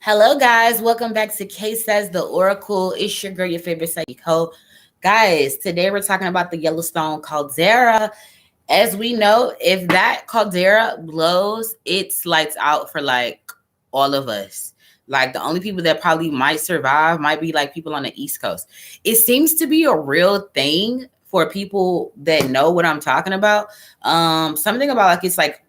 Hello, guys. Welcome back to Kay Says the Oracle. It's your girl, your favorite psychic hoe. Guys, today we're talking about the Yellowstone Caldera. As we know, if that caldera blows, it's lights out for like all of us. Like the only people that probably might survive might be like people on the East Coast. It seems to be a real thing for people that know what I'm talking about. Something about like it's like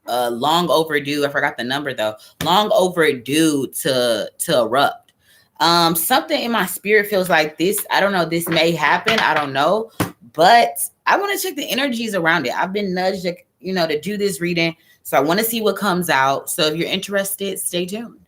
long overdue. I forgot the number though. Long overdue to erupt. Something in my spirit feels like this. I don't know. This may happen. I don't know, but I want to check the energies around it. I've been nudged, to do this reading, so I want to see what comes out. So if you're interested, stay tuned.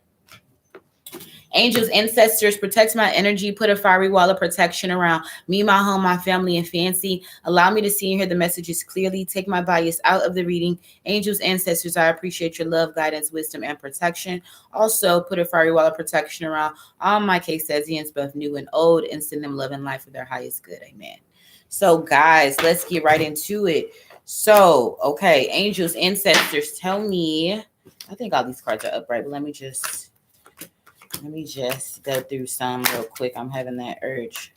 Angels, ancestors, protect my energy. Put a fiery wall of protection around me, my home, my family, and fancy. Allow me to see and hear the messages clearly. Take my bias out of the reading. Angels, ancestors, I appreciate your love, guidance, wisdom, and protection. Also, put a fiery wall of protection around all my Caesarians, both new and old, and send them love and life for their highest good. Amen. So, guys, let's get right into it. So, okay, angels, ancestors, tell me. I think all these cards are upright, but let me just go through some real quick. I'm having that urge.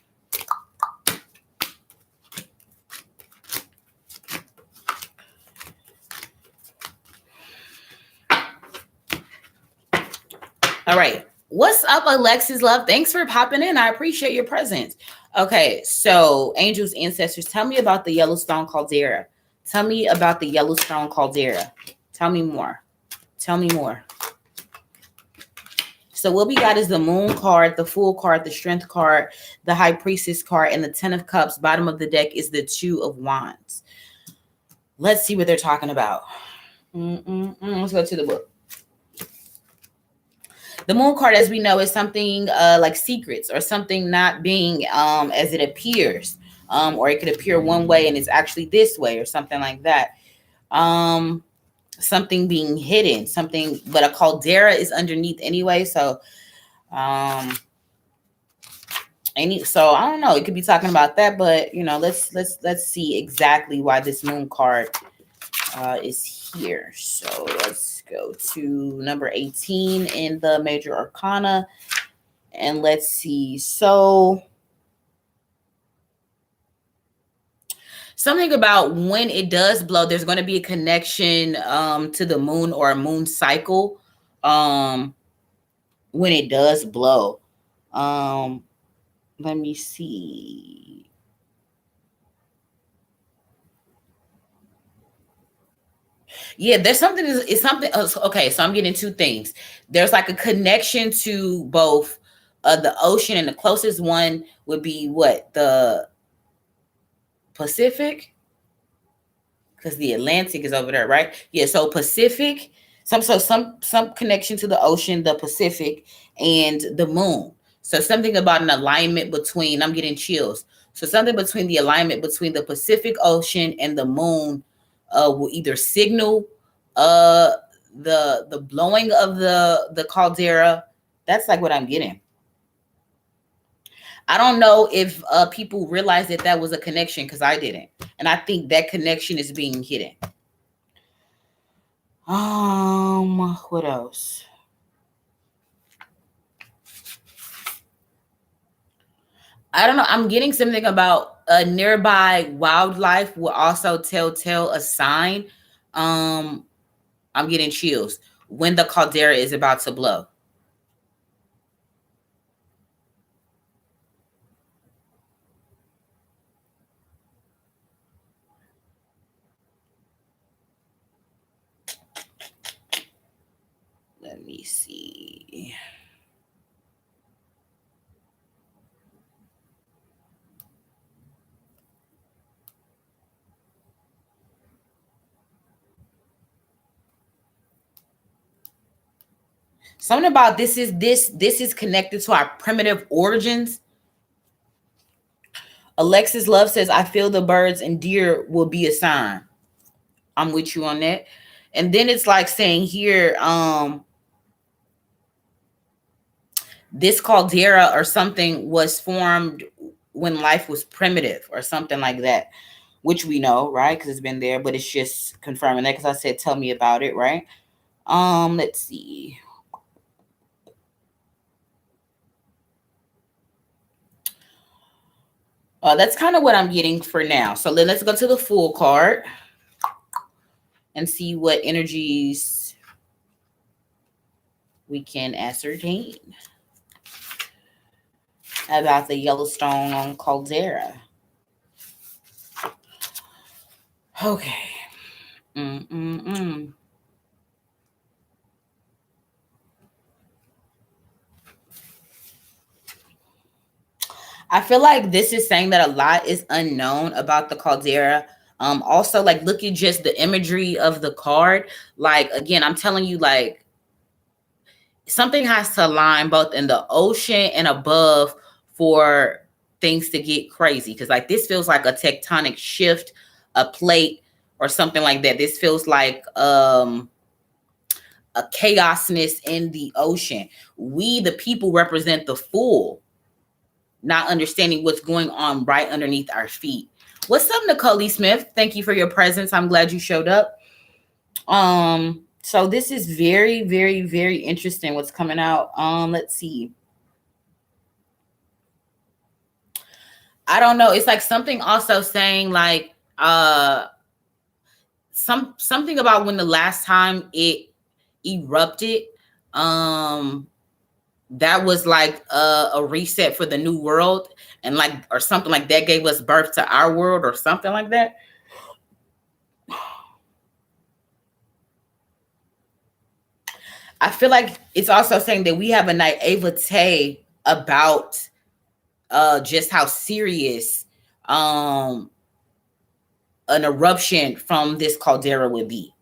All right. What's up, Alexis Love? Thanks for popping in. I appreciate your presence. Okay, so angels, ancestors, tell me about the Yellowstone Caldera. Tell me about the Yellowstone Caldera. Tell me more. Tell me more. So what we got is the Moon card, the Fool card, the Strength card, the High Priestess card, and the Ten of Cups. Bottom of the deck is the Two of Wands. Let's see what they're talking about. Let's go to the book. The Moon card, as we know, is something like secrets or something not being as it appears. Or it could appear one way and it's actually this way or something like that. Something being hidden, but a caldera is underneath anyway. So, so I don't know. It could be talking about that, but let's see exactly why this Moon card is here. So let's go to number 18 in the Major Arcana, and let's see. So something about when it does blow, there's going to be a connection to the moon or a moon cycle when it does blow. Let me see. Yeah, there's something. It's something else. Okay, so I'm getting two things. There's like a connection to both the ocean, and the closest one would be what? The Pacific, because the Atlantic is over there, right? Yeah, so Pacific, some connection to the ocean, the Pacific, and the moon. So something about an alignment between, I'm getting chills. So something between the alignment between the Pacific Ocean and the moon will either signal the blowing of the caldera. That's like what I'm getting. I don't know if people realize that was a connection, because I didn't. And I think that connection is being hidden. What else? I don't know. I'm getting something about a nearby wildlife will also tell a sign. I'm getting chills when the caldera is about to blow. Let me see. Something about this is connected to our primitive origins. Alexis Love says, I feel the birds and deer will be a sign. I'm with you on that. And then it's like saying here, this caldera or something was formed when life was primitive or something like that, which we know, right? Because it's been there, but it's just confirming that, because I said, tell me about it, right? Let's see. That's kind of what I'm getting for now. So let's go to the full card and see what energies we can ascertain about the Yellowstone on Caldera. Okay. Mm-mm-mm. I feel like this is saying that a lot is unknown about the Caldera. Also, like, look at just the imagery of the card. Like, again, I'm telling you, like, something has to align both in the ocean and above for things to get crazy. Because, like, this feels like a tectonic shift, a plate, or something like that. This feels like a chaosness in the ocean. We, the people, represent the fool, not understanding what's going on right underneath our feet. What's up, Nicole Smith? Thank you for your presence. I'm glad you showed up. So this is very, very, very interesting what's coming out. Let's see. I don't know. It's like something also saying like something about when the last time it erupted. Um that was like a reset for the new world, and like, or something like that gave us birth to our world or something like that. I feel like it's also saying that we have a naivete about just how serious um an eruption from this caldera would be.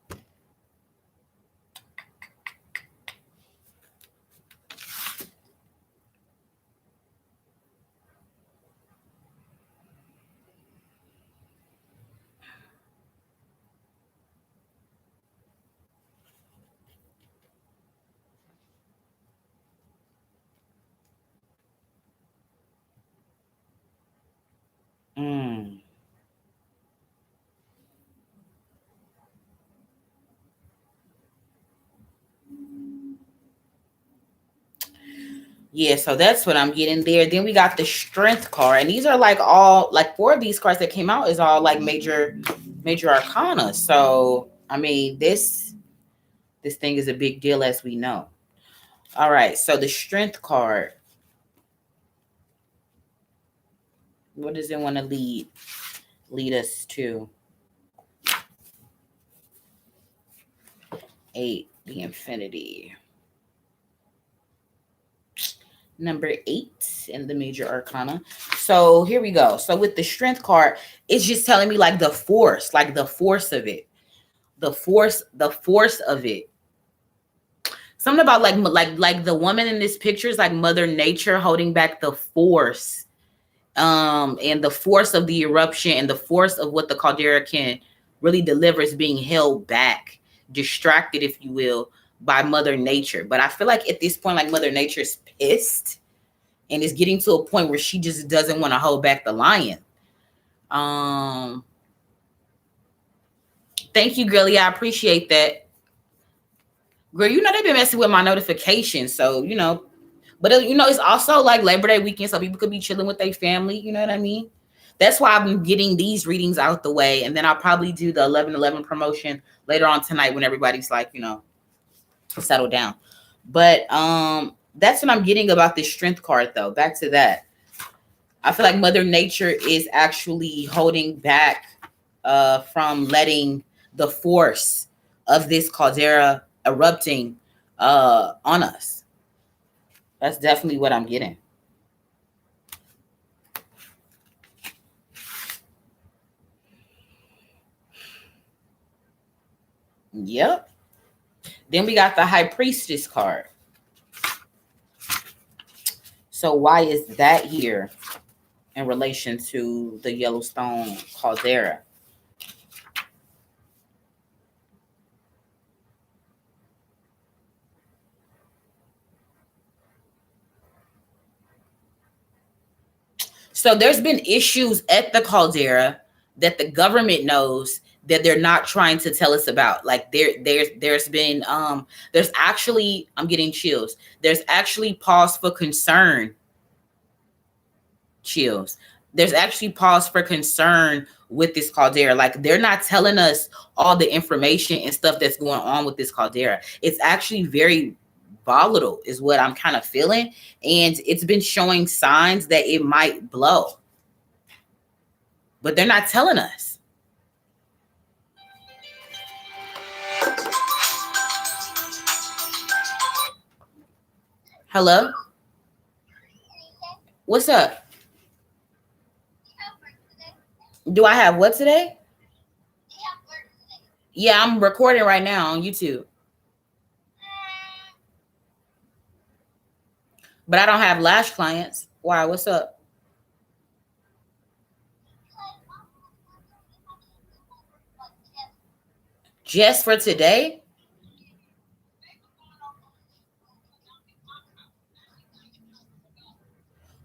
Mm. Yeah, so that's what I'm getting there. Then we got the strength card, and these are like all like four of these cards that came out is all like major arcana. So I mean, this thing is a big deal, as we know. All right, so the strength card. What does it want to lead us to? 8, the infinity. Number 8 in the major arcana. So here we go. So with the strength card, it's just telling me like the force of it. The force of it. Something about like the woman in this picture is like Mother Nature holding back the force. And the force of the eruption and the force of what the caldera can really deliver is being held back, distracted, if you will, by Mother Nature. But I feel like at this point, like, Mother Nature is pissed and is getting to a point where she just doesn't want to hold back the lion. Um, Thank you, girlie. I appreciate that. Girl, they've been messing with my notifications, so but it's also like Labor Day weekend, so people could be chilling with their family. You know what I mean? That's why I've been getting these readings out the way, and then I'll probably do the 11/11 promotion later on tonight when everybody's like, settled down. But that's what I'm getting about this strength card, though. Back to that, I feel like Mother Nature is actually holding back from letting the force of this caldera erupting on us. That's definitely what I'm getting. Yep. Then we got the High Priestess card. So why is that here in relation to the Yellowstone caldera? So there's been issues at the caldera that the government knows that they're not trying to tell us about. Like there's been there's actually, I'm getting chills. There's actually pause for concern chills. there's actually pause for concern with this caldera. Like, they're not telling us all the information and stuff that's going on with this caldera. It's actually very volatile is what I'm kind of feeling, and it's been showing signs that it might blow, but they're not telling us. Hello, what's up? Do I have what today? Yeah, I'm recording right now on YouTube, but I don't have lash clients. Why? What's up? Just for today?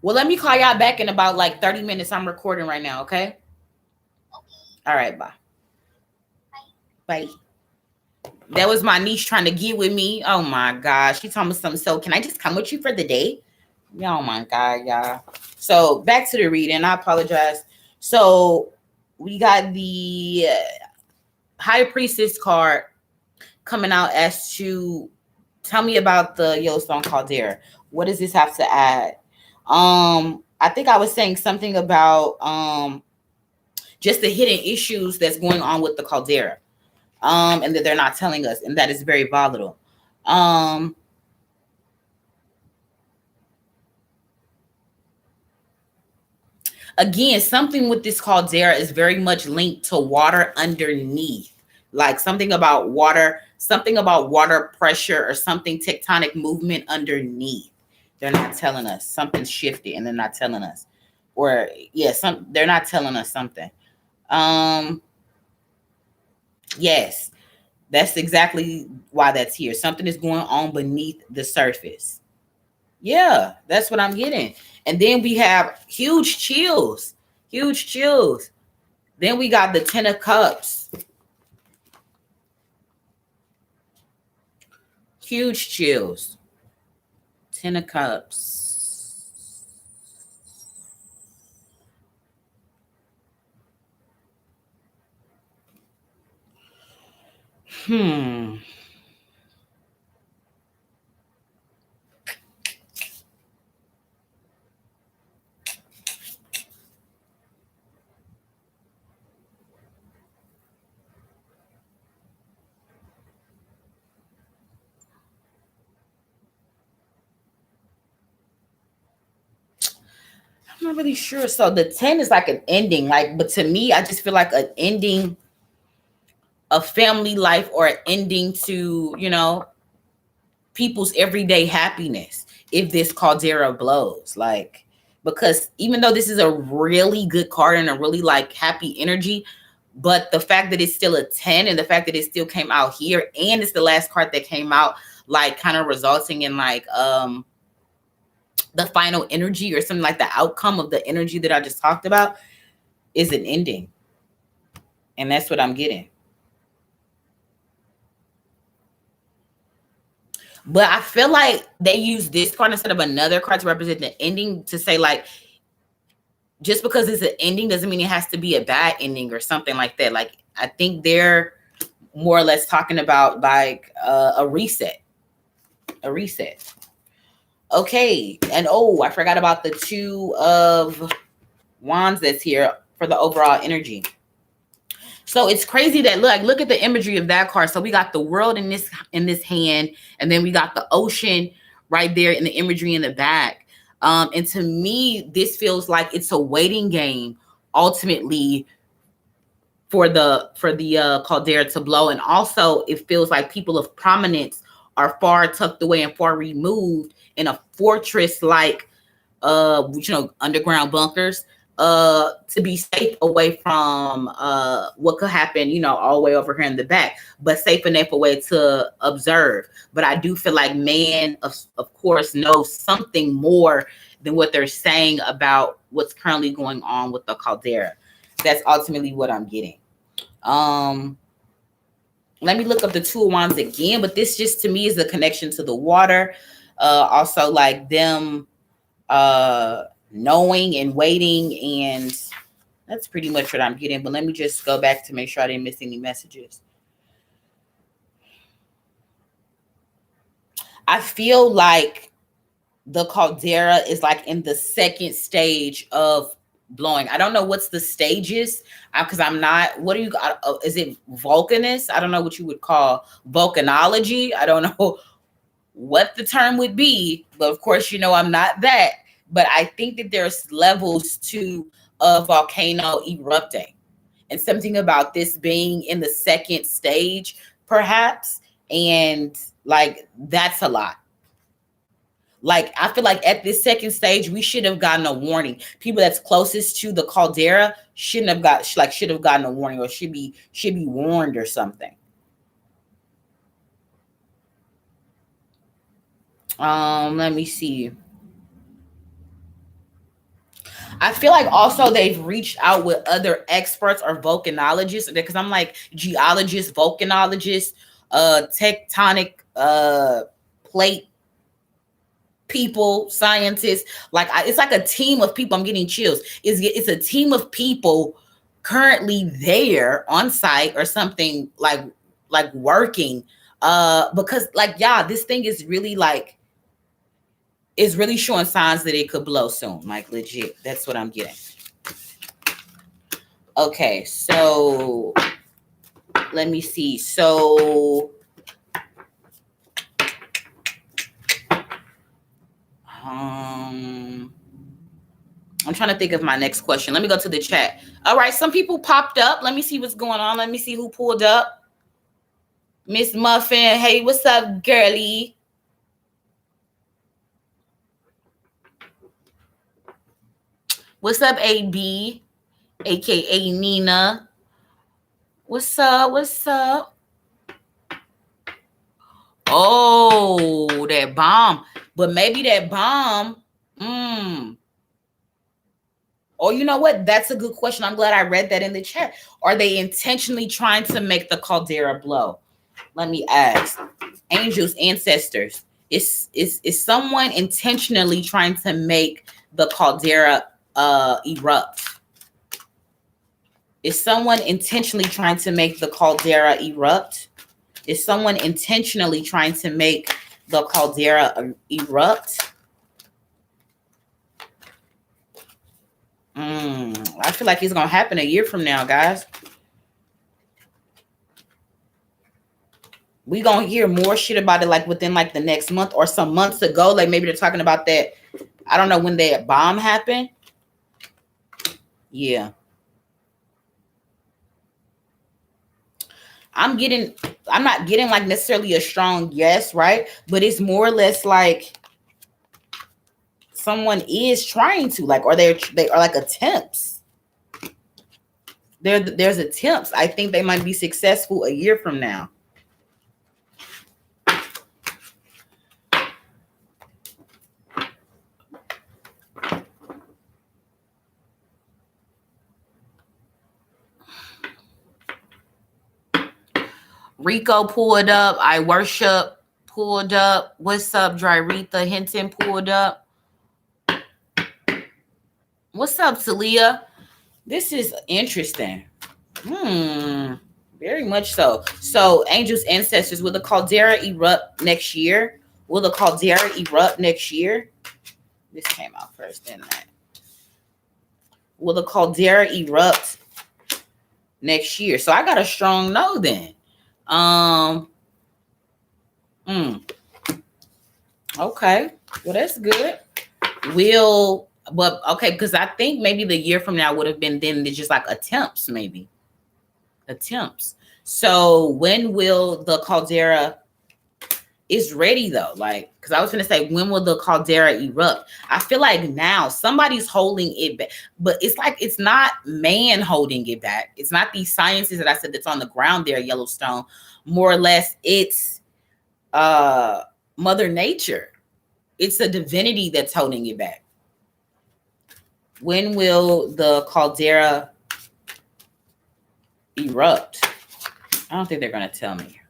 Well, let me call y'all back in about like 30 minutes. I'm recording right now, okay? All right, bye. Bye. That was my niece trying to get with me. Oh my gosh. She told me something. So can I just come with you for the day? Oh my God, y'all. So back to the reading. I apologize. So we got the High Priestess card coming out as to tell me about the Yellowstone caldera. What does this have to add? I think I was saying something about just the hidden issues that's going on with the caldera. And that they're not telling us, and that is very volatile. Again, something with this caldera is very much linked to water underneath, like something about water pressure or something tectonic movement underneath. They're not telling us something's shifted, and they're not telling us, or yeah, they're not telling us something. Yes, that's exactly why that's here. Something is going on beneath the surface. Yeah, that's what I'm getting. And then we have huge chills. Huge chills. Then we got the Ten of Cups. Huge chills. Ten of Cups. I'm not really sure. So the 10 is like an ending, like, but to me, I just feel like an ending of family life, or an ending to, people's everyday happiness if this caldera blows. Like, because even though this is a really good card and a really like happy energy, but the fact that it's still a 10, and the fact that it still came out here, and it's the last card that came out, like kind of resulting in like the final energy, or something like the outcome of the energy that I just talked about, is an ending. And that's what I'm getting. But I feel like they use this card instead of another card to represent the ending, to say like, just because it's an ending doesn't mean it has to be a bad ending or something like that. Like, I think they're more or less talking about like a reset. A reset. Okay. And I forgot about the Two of Wands that's here for the overall energy. So it's crazy that look at the imagery of that card. So we got the world in this hand, and then we got the ocean right there in the imagery in the back. And to me, this feels like it's a waiting game ultimately for the caldera to blow. And also it feels like people of prominence are far tucked away and far removed in a fortress like underground bunkers, to be safe away from what could happen, all the way over here in the back, but safe enough away to observe. But I do feel like man, of course, knows something more than what they're saying about what's currently going on with the caldera. That's ultimately what I'm getting. Let me look up the Two of Wands again, but this just to me is a connection to the water. Also like them knowing and waiting, and that's pretty much what I'm getting. But let me just go back to make sure I didn't miss any messages. I feel like the caldera is like in the second stage of blowing. I don't know what's the stages, because I'm not, what do you, is it volcanist? I don't know what you would call volcanology. I don't know what the term would be, but of course, you know, I'm not that. But I think that there's levels to a volcano erupting, and something about this being in the second stage, perhaps, and like that's a lot. Like, I feel like at this second stage, we should have gotten a warning. People that's closest to the caldera should have gotten a warning, or should be warned or something. Let me see. I feel like also they've reached out with other experts or volcanologists, because I'm like geologists, volcanologists, tectonic plate people, scientists. Like, it's like a team of people. I'm getting chills. It's a team of people currently there on site or something, like working, because like, yeah, this thing is really like, is really showing signs that it could blow soon. Like, legit. That's what I'm getting. Okay, so let me see. So I'm trying to think of my next question. Let me go to the chat. All right, some people popped up. Let me see what's going on. Let me see who pulled up. Miss Muffin. Hey, what's up, girlie? What's up, AB, aka Nina? What's up? What's up? Oh, that bomb. But maybe that bomb. Oh, you know what? That's a good question. I'm glad I read that in the chat. Are they intentionally trying to make the caldera blow? Let me ask. Angels, ancestors. Is someone intentionally trying to make the caldera erupt? Is someone intentionally trying to make the caldera erupt? Is someone intentionally trying to make the caldera erupt? I feel like it's gonna happen a year from now, guys. We gonna hear more shit about it, like within like the next month or some months ago. Like, maybe they're talking about that. I don't know when that bomb happened. Yeah. I'm not getting like necessarily a strong yes, right? But it's more or less like someone is trying to, like, or they are like attempts. There's attempts. I think they might be successful a year from now. Rico pulled up. I worship pulled up. What's up, Dryretha Hinton pulled up. What's up, Talia? This is interesting. Very much so. So, angels, ancestors, will the caldera erupt next year? Will the caldera erupt next year? This came out first, didn't it? Will the caldera erupt next year? So I got a strong no then. Okay. Well, that's good. But okay, because I think maybe the year from now would have been then just like attempts, maybe. Attempts. So when will the caldera is ready though? Like, because I was gonna say, when will the caldera erupt? I feel like now somebody's holding it back, but it's like it's not man holding it back. It's not these sciences that I said that's on the ground there, Yellowstone. More or less, it's Mother Nature. It's a divinity that's holding it back. When will the caldera erupt? I don't think they're gonna tell me.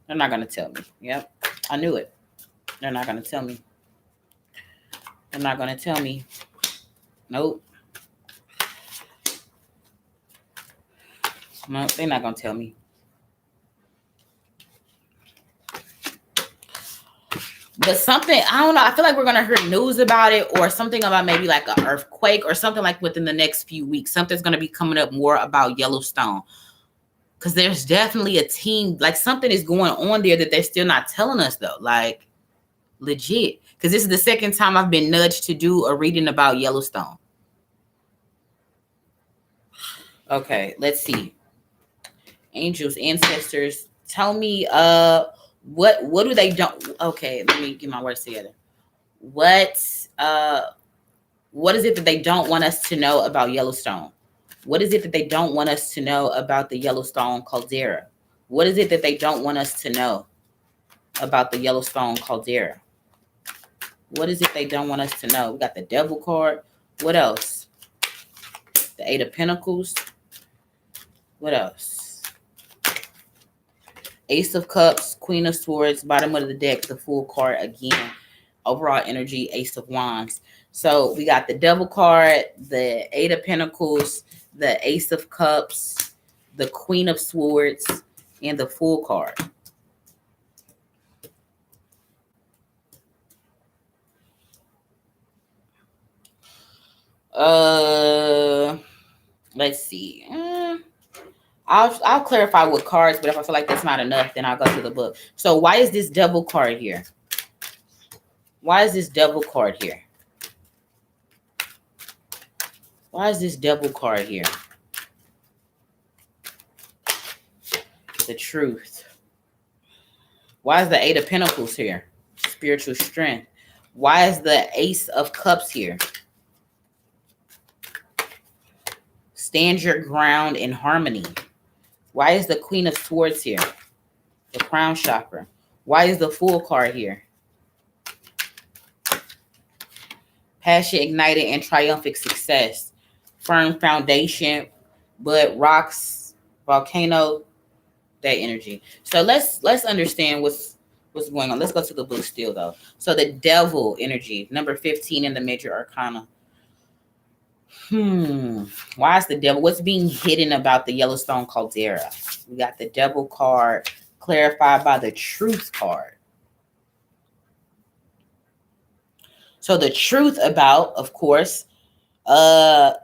They're not gonna tell me. Yep, I knew it. They're not gonna tell me. They're not going to tell me. Nope. No, they're not going to tell me. But something, I don't know. I feel like we're going to hear news about it, or something about maybe like an earthquake or something like within the next few weeks. Something's going to be coming up more about Yellowstone. Because there's definitely a team, like something is going on there that they're still not telling us though. Like legit. Because this is the second time I've been nudged to do a reading about Yellowstone. Okay, let's see. Angels, ancestors, tell me what do they don't, okay, let me get my words together. What is it that they don't want us to know about Yellowstone? What is it that they don't want us to know about the Yellowstone Caldera? What is it that they don't want us to know about the Yellowstone Caldera? What is it they don't want us to know? We got the Devil card. What else? The Eight of Pentacles. What else? Ace of Cups, Queen of Swords, bottom of the deck, the Fool card again. Overall energy, Ace of Wands. So we got the Devil card, the Eight of Pentacles, the Ace of Cups, the Queen of Swords, and the Fool card. Let's see. I'll clarify with cards, but if I feel like that's not enough, then I'll go to the book. So why is this Devil card here? Why is this Devil card here? Why is this Devil card here? The Truth. Why is the Eight of Pentacles here? Spiritual strength. Why is the Ace of Cups here? Stand your ground in harmony. Why is the Queen of Swords here? The Crown Chakra. Why is the Fool card here? Passion ignited and triumphant success. Firm foundation, but rocks, volcano, that energy. So let's understand what's going on. Let's go to the book still though. So the Devil energy, number 15 in the major arcana. Why is the Devil? What's being hidden about the Yellowstone Caldera? We got the Devil card clarified by the Truth card. So the truth about, of course, what's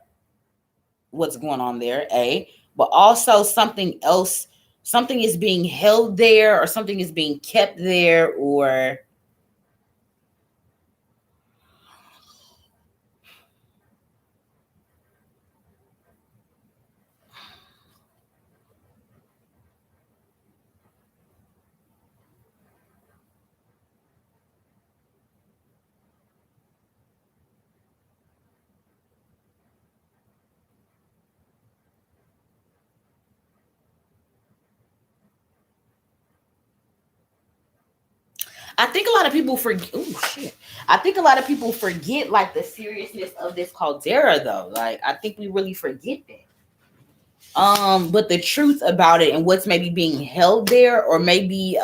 going on there, but also something else. Something is being held there, or something is being kept there, or I think a lot of people forget. Oh shit! I think a lot of people forget like the seriousness of this Caldera, though. Like I think we really forget that. But the truth about it and what's maybe being held there, or maybe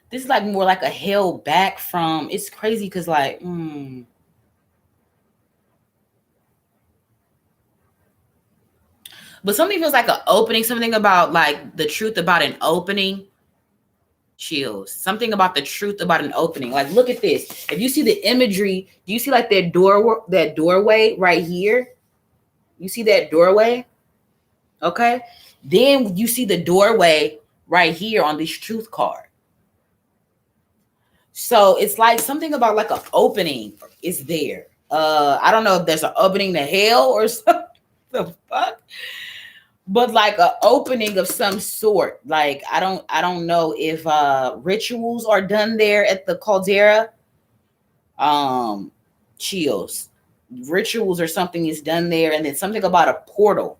this is like more like a held back from. It's crazy because like but something feels like an opening, something about like the truth about an opening. Chills. Something about the truth about an opening. Like look at this. If you see the imagery, do you see like that doorway right here? You see that doorway? Okay. Then you see the doorway right here on this truth card. So it's like something about like an opening is there. I don't know if there's an opening to hell or something. The fuck? But like an opening of some sort. Like I don't know if rituals are done there at the Caldera. Chills. Rituals or something is done there, and then something about a portal.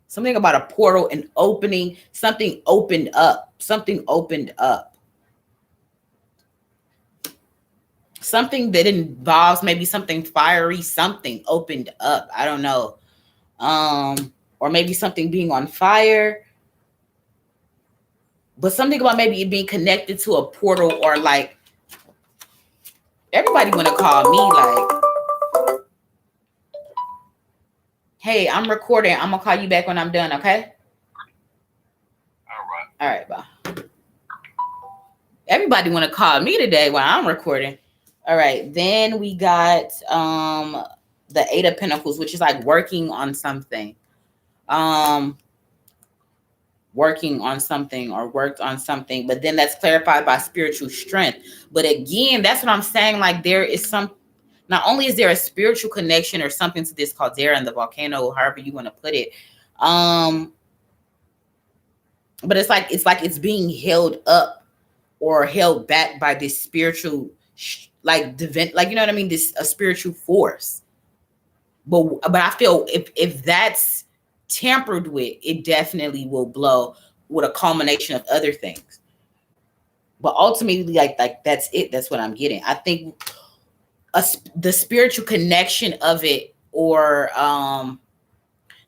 Something about a portal, an opening, something opened up. Something opened up. something that involves maybe something fiery, something opened up. I don't know. Or maybe something being on fire. But something about maybe it being connected to a portal, or like everybody want to call me like, hey, I'm recording. I'm gonna call you back when I'm done, okay? All right, bye. Everybody want to call me today while I'm recording. All right, then we got the Eight of Pentacles, which is like working on something. Working on something or worked on something, but then that's clarified by spiritual strength. But again, that's what I'm saying. Like there is some, not only is there a spiritual connection or something to this caldera and the volcano, however you want to put it, but it's like it's being held up or held back by this spiritual, like like, you know what I mean, this a spiritual force. But I feel if that's tampered with, it definitely will blow with a culmination of other things. But ultimately, like that's it. That's what I'm getting. I think the spiritual connection of it, or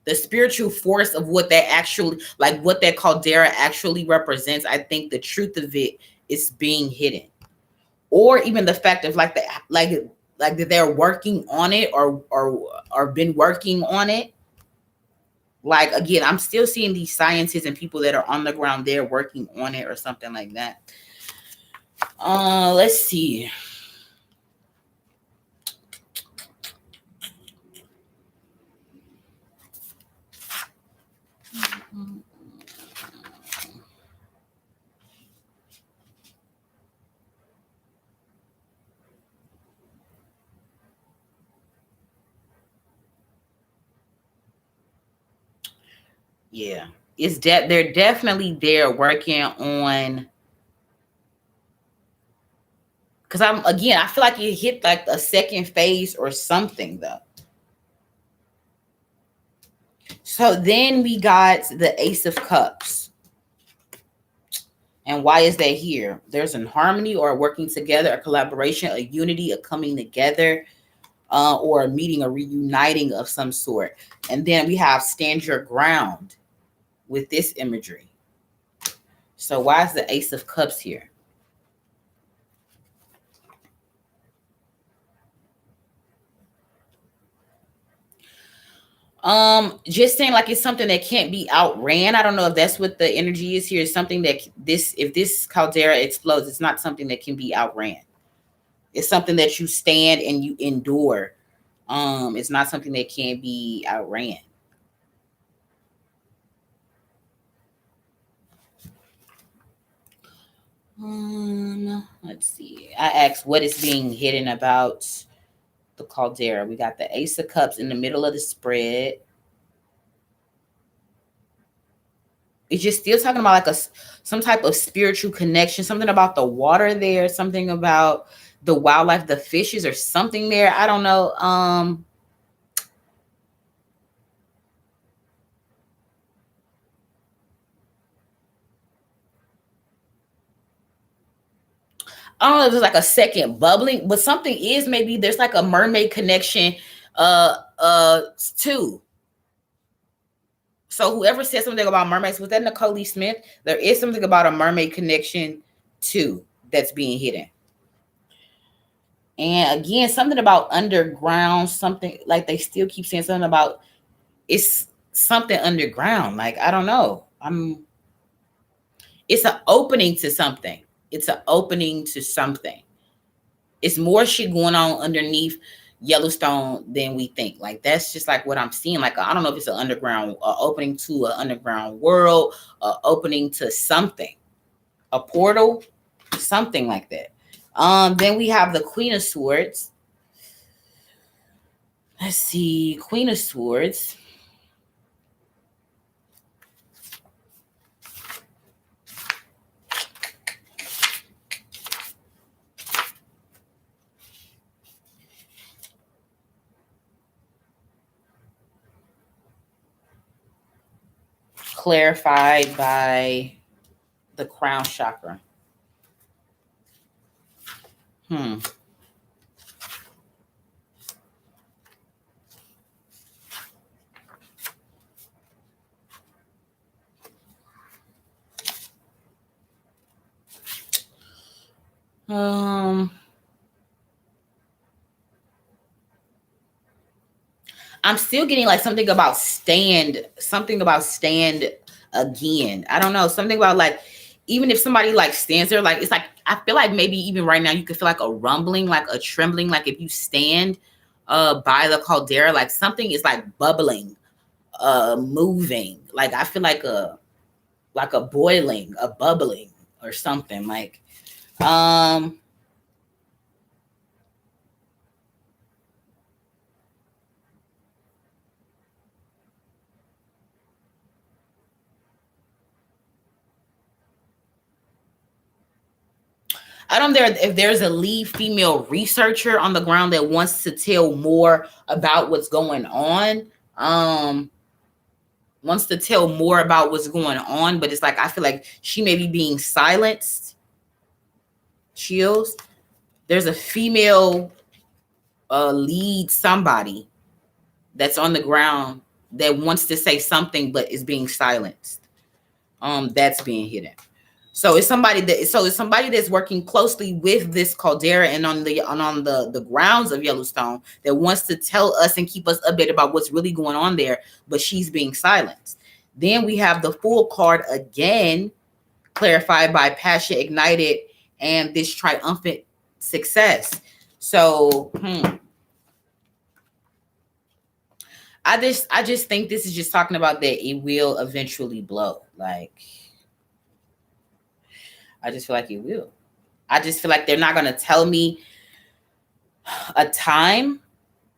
the spiritual force of what that actually, like what that caldera actually represents, I think the truth of it is being hidden. Or even the fact of like that they're working on it, or been working on it. Like again, I'm still seeing these scientists and people that are on the ground there working on it or something like that. Let's see. Yeah, it's they're definitely there working on. Because I feel like you hit like a second phase or something though. So then we got the Ace of Cups. And why is that here? There's an harmony or working together, a collaboration, a unity, a coming together, or a meeting, a reuniting of some sort. And then we have stand your ground with this imagery. So why is the Ace of Cups here? Just saying like it's something that can't be outran. I don't know if that's what the energy is here. It's something that if this caldera explodes, it's not something that can be outran. It's something that you stand and you endure. It's not something that can be outran. Let's see. I asked what is being hidden about the caldera. We got the Ace of Cups in the middle of the spread. It's just still talking about like some type of spiritual connection, something about the water there, something about the wildlife, the fishes, or something there. I don't know. I don't know if there's like a second bubbling, but something is, maybe there's like a mermaid connection too. So whoever said something about mermaids, was that Nicole Smith? There is something about a mermaid connection too that's being hidden. And again, something about underground, something like they still keep saying something about it's something underground. Like, I don't know. It's an opening to something. It's an opening to something. It's more shit going on underneath Yellowstone than we think. Like, that's just like what I'm seeing. Like, I don't know if it's an underground opening to an underground world, opening to something, a portal, something like that. Then we have the Queen of Swords. Let's see, Queen of Swords. Clarified by the crown chakra. Um, I'm still getting like something about stand again. I don't know, something about like even if somebody like stands there, like it's like I feel like maybe even right now you could feel like a rumbling, like a trembling, like if you stand by the caldera, like something is like bubbling, moving. Like I feel like a boiling, a bubbling or something. Like um I don't know if there's a lead female researcher on the ground that wants to tell more about what's going on. Um, wants to tell more about what's going on, but it's like I feel like she may be being silenced. Chills. There's a female lead somebody that's on the ground that wants to say something but is being silenced. That's being hidden. So it's somebody that's working closely with this caldera and on the grounds of Yellowstone that wants to tell us and keep us updated about what's really going on there, but she's being silenced. Then we have the full card again, clarified by passion ignited and this triumphant success. So I just think this is just talking about that it will eventually blow. Like I just feel like it will. I just feel like they're not gonna tell me a time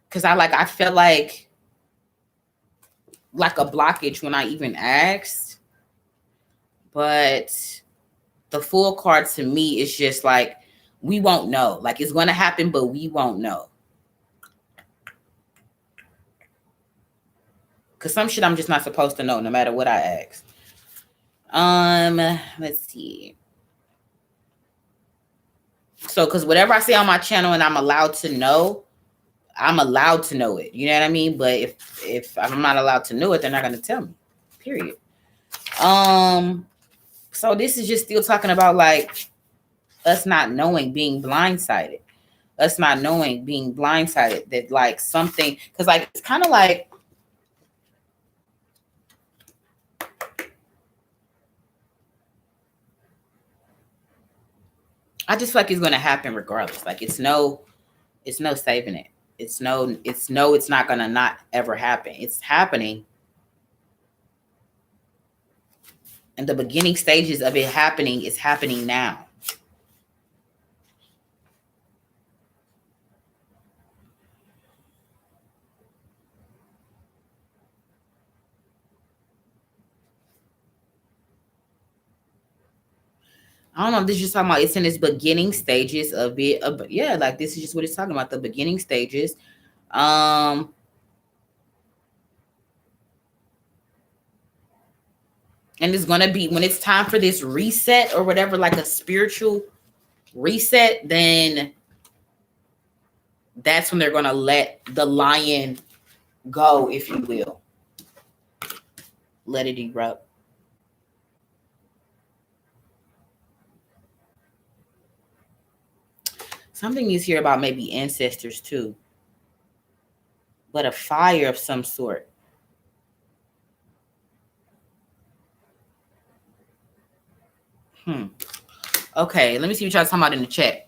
because I felt like a blockage when I even asked. But the full card to me is just like we won't know. Like it's gonna happen, but we won't know. Cause some shit I'm just not supposed to know, no matter what I ask. Let's see. So, cause whatever I say on my channel and I'm allowed to know, I'm allowed to know it. You know what I mean? But if I'm not allowed to know it, they're not gonna tell me. Period. So this is just still talking about like us not knowing, being blindsided. Us not knowing, being blindsided. That like something, because like it's kind of like I just feel like it's gonna happen regardless. Like it's no saving it. It's not gonna not ever happen. It's happening. And the beginning stages of it happening is happening now. I don't know if this is just talking about it's in its beginning stages of it. But yeah, like this is just what it's talking about, the beginning stages. Um, and it's gonna be when it's time for this reset or whatever, like a spiritual reset, then that's when they're gonna let the lion go, if you will. Let it erupt. Something is here about maybe ancestors too, but a fire of some sort. Okay, let me see what y'all talking about in the chat.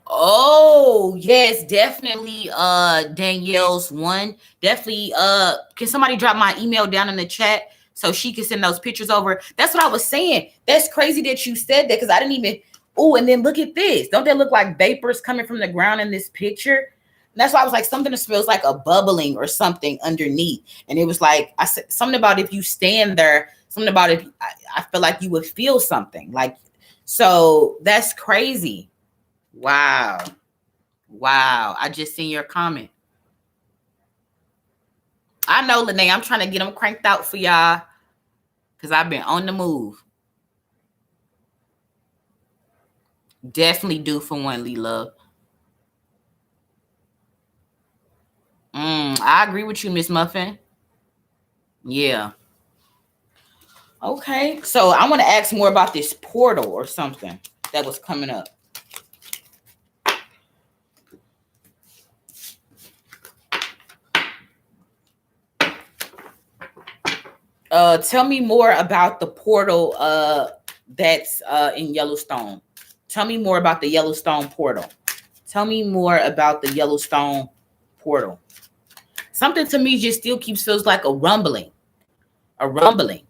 Oh, yes, definitely. Danielle's one. Definitely. Can somebody drop my email down in the chat so she can send those pictures over? That's what I was saying. That's crazy that you said that because I didn't even. Oh, and then look at this. Don't they look like vapors coming from the ground in this picture? And that's why I was like, something that smells like a bubbling or something underneath. And it was like, I said something about if you stand there, something about if I feel like you would feel something. Like, so that's crazy. Wow. Wow. I just seen your comment. I know, Lene. I'm trying to get them cranked out for y'all because I've been on the move. Definitely do for one, Lee Love. I agree with you, Miss Muffin. Yeah. Okay. So I want to ask more about this portal or something that was coming up. Tell me more about the portal that's in Yellowstone. Tell me more about the Yellowstone portal. Tell me more about the Yellowstone portal. Something to me just still keeps feels like a rumbling. A rumbling.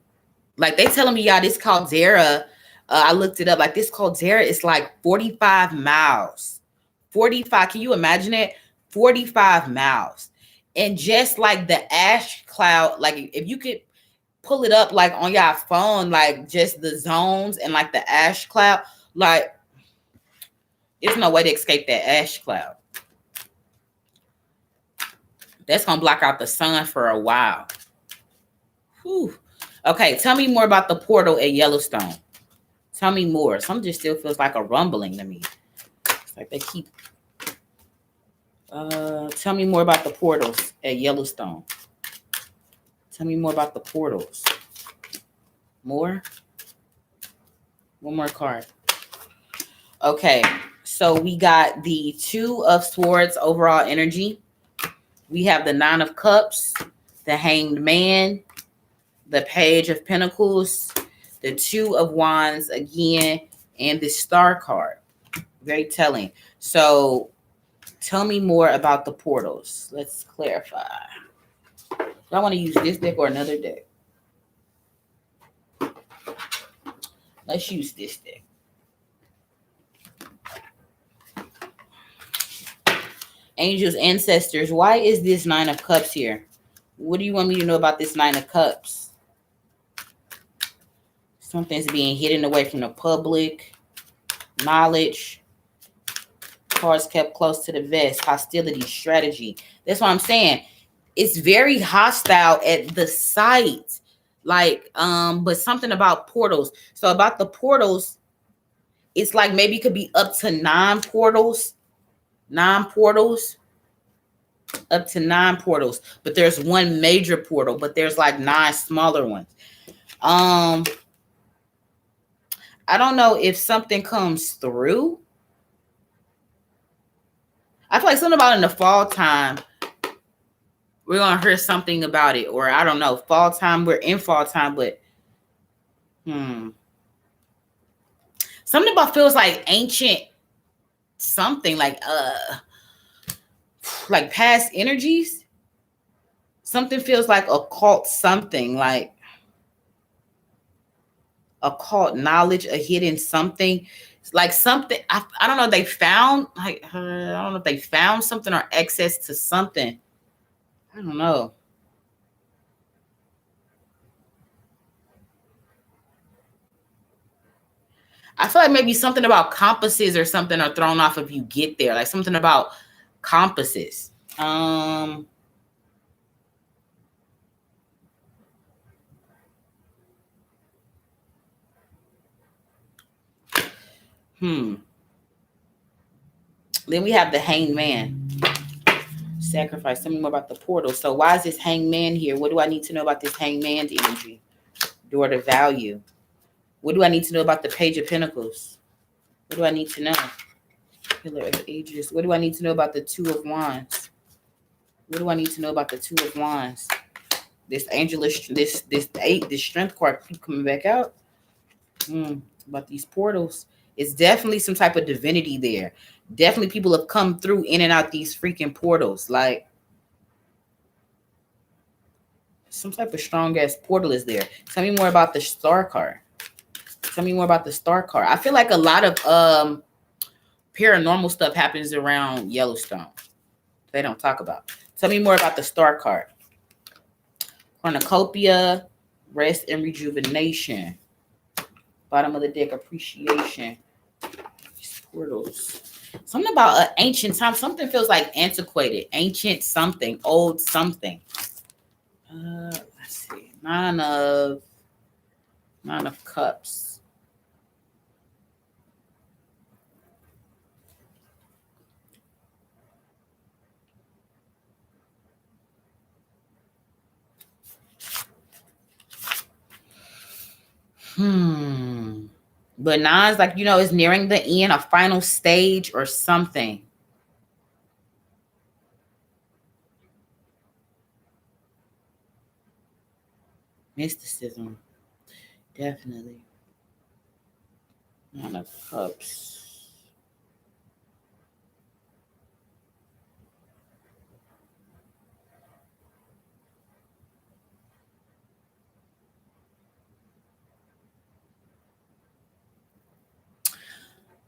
Like they telling me, y'all, this Caldera, I looked it up. Like this Caldera is like 45 miles. 45. Can you imagine it? 45 miles. And just like the ash cloud, like if you could pull it up like on your phone, like just the zones and like the ash cloud, like there's no way to escape that ash cloud. That's gonna block out the sun for a while. Whew. Okay, tell me more about the portal at Yellowstone. Tell me more. Some just still feels like a rumbling to me. It's like they keep. Tell me more about the portals at Yellowstone. Tell me more about the portals. More. One more card. Okay, so we got the Two of Swords overall energy. We have the Nine of Cups, the Hanged Man, the Page of Pentacles, the Two of Wands again, and the Star card. Very telling. So tell me more about the portals. Let's clarify. Do I want to use this deck or another deck? Let's use this deck. Angels, ancestors, why is this Nine of Cups here? What do you want me to know about this Nine of Cups? Something's being hidden away from the public. Knowledge. Cards kept close to the vest. Hostility, strategy. That's what I'm saying. It's very hostile at the site. Like, but something about portals. So about the portals, it's like maybe it could be up to 9 portals. 9 portals. Up to 9 portals. But there's one major portal, but there's like 9 smaller ones. I don't know if something comes through. I feel like something about in the fall time, we're going to hear something about it. Or I don't know, fall time, we're in fall time, but something about feels like ancient something, like past energies. Something feels like occult something, like occult knowledge, a hidden something. Like something, I don't know, they found, like, I don't know if they found something or access to something. I don't know. I feel like maybe something about compasses or something are thrown off if you get there. Like something about compasses. Then we have the Hanged Man. Sacrifice. Tell me more about the portal. So why is this Hanged Man here? What do I need to know about this Hanged Man's energy? Door to value. What do I need to know about the Page of Pentacles? What do I need to know? Pillar of Ages. What do I need to know about the Two of Wands? What do I need to know about the Two of Wands? This angel is this strength card keep coming back out. About these portals. It's definitely some type of divinity there. Definitely people have come through in and out these freaking portals. Like some type of strong ass portal is there. Tell me more about the Star card. Tell me more about the Star card. I feel like a lot of paranormal stuff happens around Yellowstone. They don't talk about. Tell me more about the Star card. Cornucopia, rest and rejuvenation. Bottom of the deck, appreciation. These portals. Something about an ancient time. Something feels like antiquated. Ancient something. Old something. Let's see. Nine of Cups. But nine's like, it's nearing the end, a final stage or something. Mysticism. Definitely. Nine of Cups.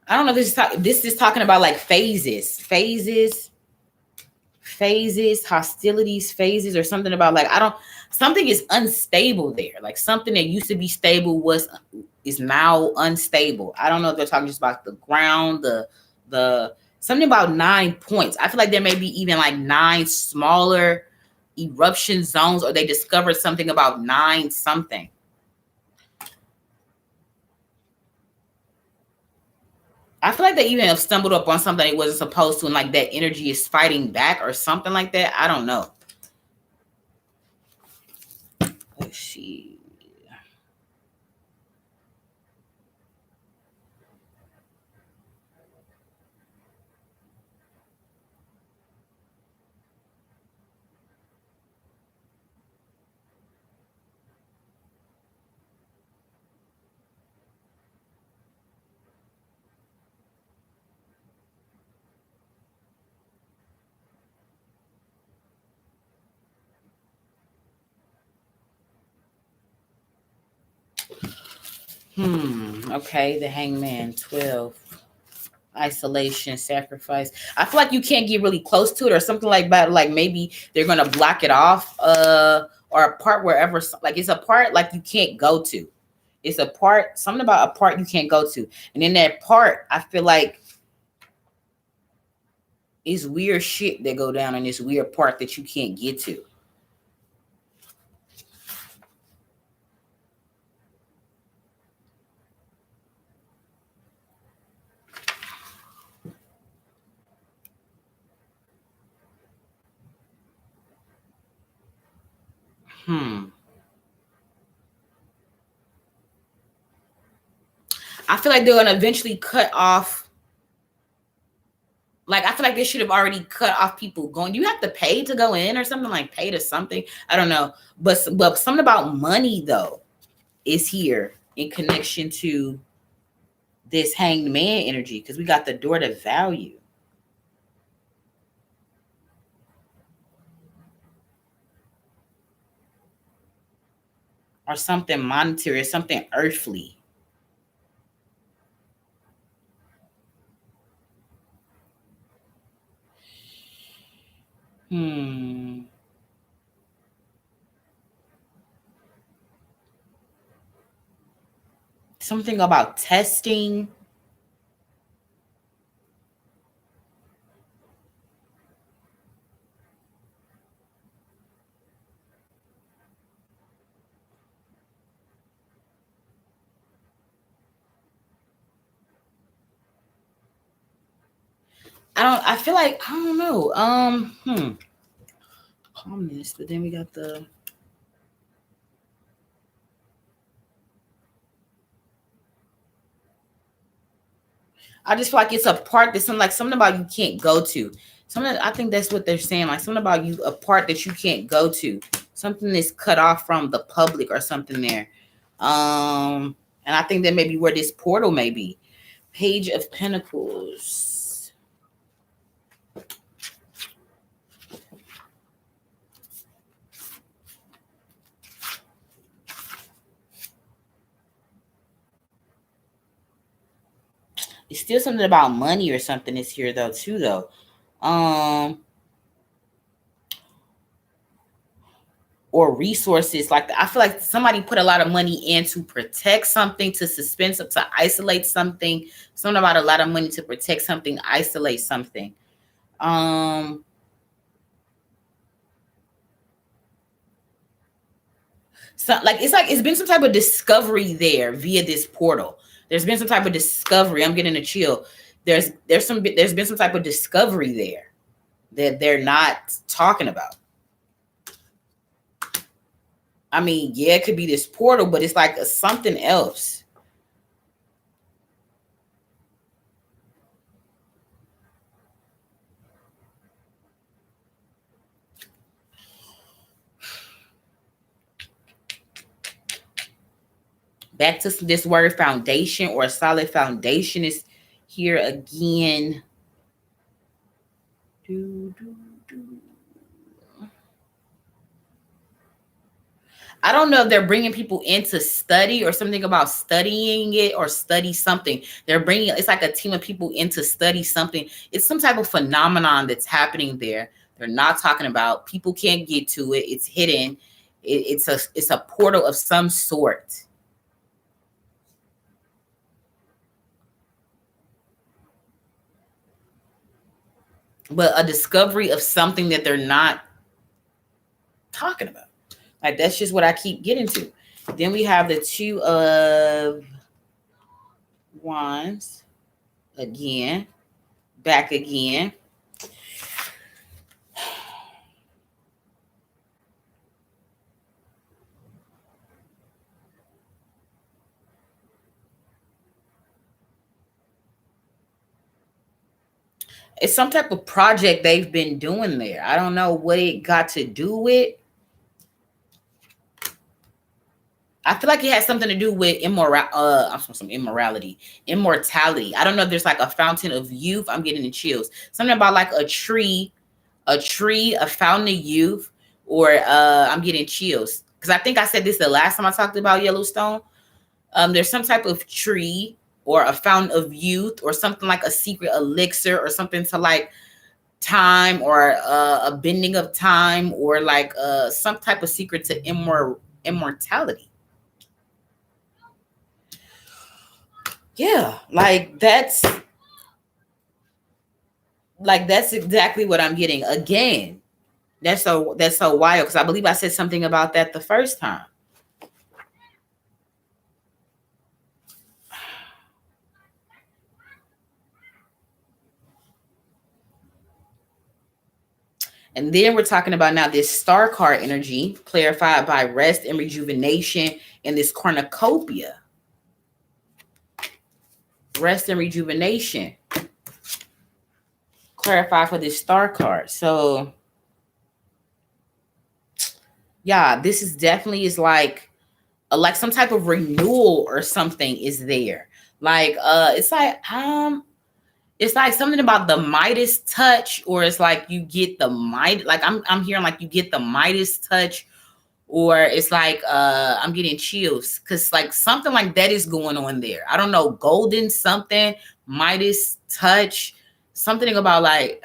I don't know. This is talking about like phases, hostilities, phases, or something about like something is unstable there. Like something that used to be stable is now unstable. I don't know if they're talking just about the ground, the something about 9 points. I feel like there may be even like 9 smaller eruption zones, or they discovered something about 9 something. I feel like they even have stumbled up on something they wasn't supposed to, and like that energy is fighting back or something like that. I don't know. Let's see. Okay, the Hangman, 12. Isolation, sacrifice. I feel like you can't get really close to it or something like that. Like maybe they're gonna block it off, or a part wherever, like it's a part like you can't go to. It's a part, something about a part you can't go to. And in that part, I feel like it's weird shit that go down in this weird part that you can't get to. I feel like they're gonna eventually cut off. Like I feel like they should have already cut off people going. You have to pay to go in or something, like pay to something. I don't know, but something about money though is here in connection to this hanged man energy, because we got the door to value or something monetary or something earthly. Something about testing. I feel like I don't know. Calmness, but then we got the I just feel like it's a part that's something about you can't go to. Something, I think that's what they're saying. Like something about you, a part that you can't go to. Something that's cut off from the public or something there. And I think that may be where this portal may be. Page of Pentacles. It's still something about money or something is here though too though. Or resources. Like I feel like somebody put a lot of money in to protect something, to suspend, to isolate something. Something about a lot of money to protect something, isolate something. So like it's been some type of discovery there via this portal. There's been some type of discovery. I'm getting a chill. There's been some type of discovery there that they're not talking about. I mean, yeah, it could be this portal, but it's like something else. Back to this word foundation, or a solid foundation is here again. Do, do, do. I don't know if they're bringing people in to study or something about studying it or study something. They're bringing, it's like a team of people in to study something. It's some type of phenomenon that's happening there. They're not talking about. People can't get to it. It's hidden. It's a portal of some sort. But a discovery of something that they're not talking about. Like, that's just what I keep getting to. Then we have the Two of Wands again, back again. It's some type of project they've been doing there. I don't know what it got to do with. I feel like it has something to do with some immorality, immortality. I don't know if there's like a fountain of youth. I'm getting the chills. Something about like a tree, a fountain of youth, or I'm getting chills because I think I said this the last time I talked about Yellowstone. There's some type of tree or a fountain of youth or something like a secret elixir or something to like time, or a bending of time, or like some type of secret to immortality. Yeah, that's exactly what I'm getting again. That's so wild because I believe I said something about that the first time. And then we're talking about now this star card energy, clarified by rest and rejuvenation, and this cornucopia. Rest and rejuvenation. Clarify for this star card. So yeah, this is definitely is like some type of renewal or something is there. Like it's like something about the Midas touch, or it's like you get the like I'm hearing like you get the Midas touch, or it's like I'm getting chills because like something like that is going on there. I don't know, golden something, Midas touch, something about like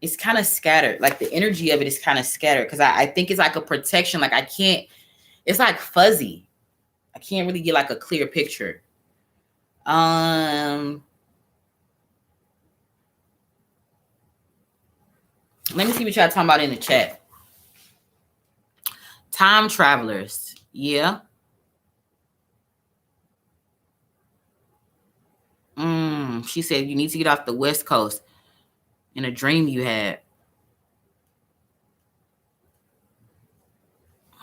it's kind of scattered. Like the energy of it is kind of scattered because I think it's like a protection. Like I can't, it's like fuzzy. I can't really get like a clear picture. Um, Let me see what y'all talking about in the chat. Time travelers. Yeah. She said you need to get off the West Coast in a dream you had.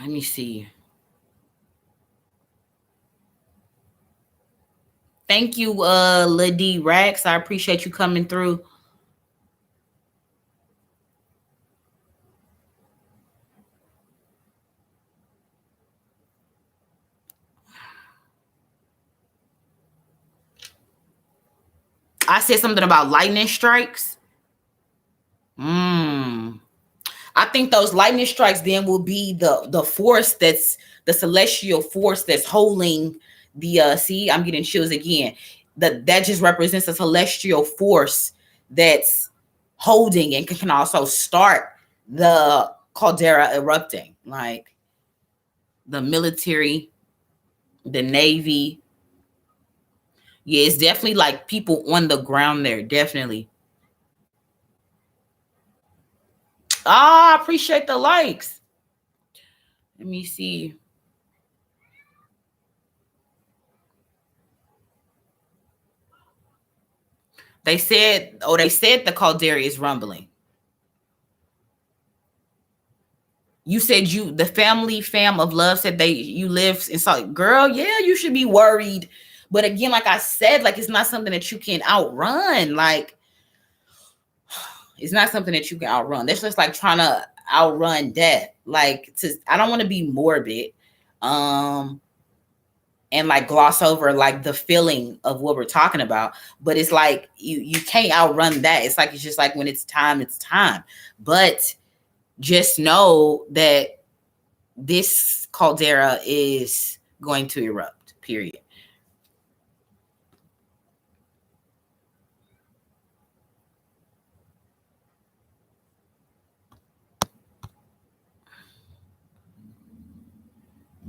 Let me see. Thank you, Lady Rax. I appreciate you coming through. I said something about lightning strikes. I think those lightning strikes then will be the force that's the celestial force that's holding the see, I'm getting chills again. That just represents a celestial force that's holding and can also start the caldera erupting, like the military, the navy. Yeah, it's definitely like people on the ground there, definitely. I appreciate the likes. Let me see. They said the caldera is rumbling. You said the family fam of love said you live in Salt. Girl, yeah, you should be worried. But again, like I said, like it's not something that you can outrun. Like it's not something that you can outrun. That's just like trying to outrun death. Like I don't want to be morbid. And like gloss over like the feeling of what we're talking about, but it's like you can't outrun that. It's like it's just like when it's time, but just know that this caldera is going to erupt, period.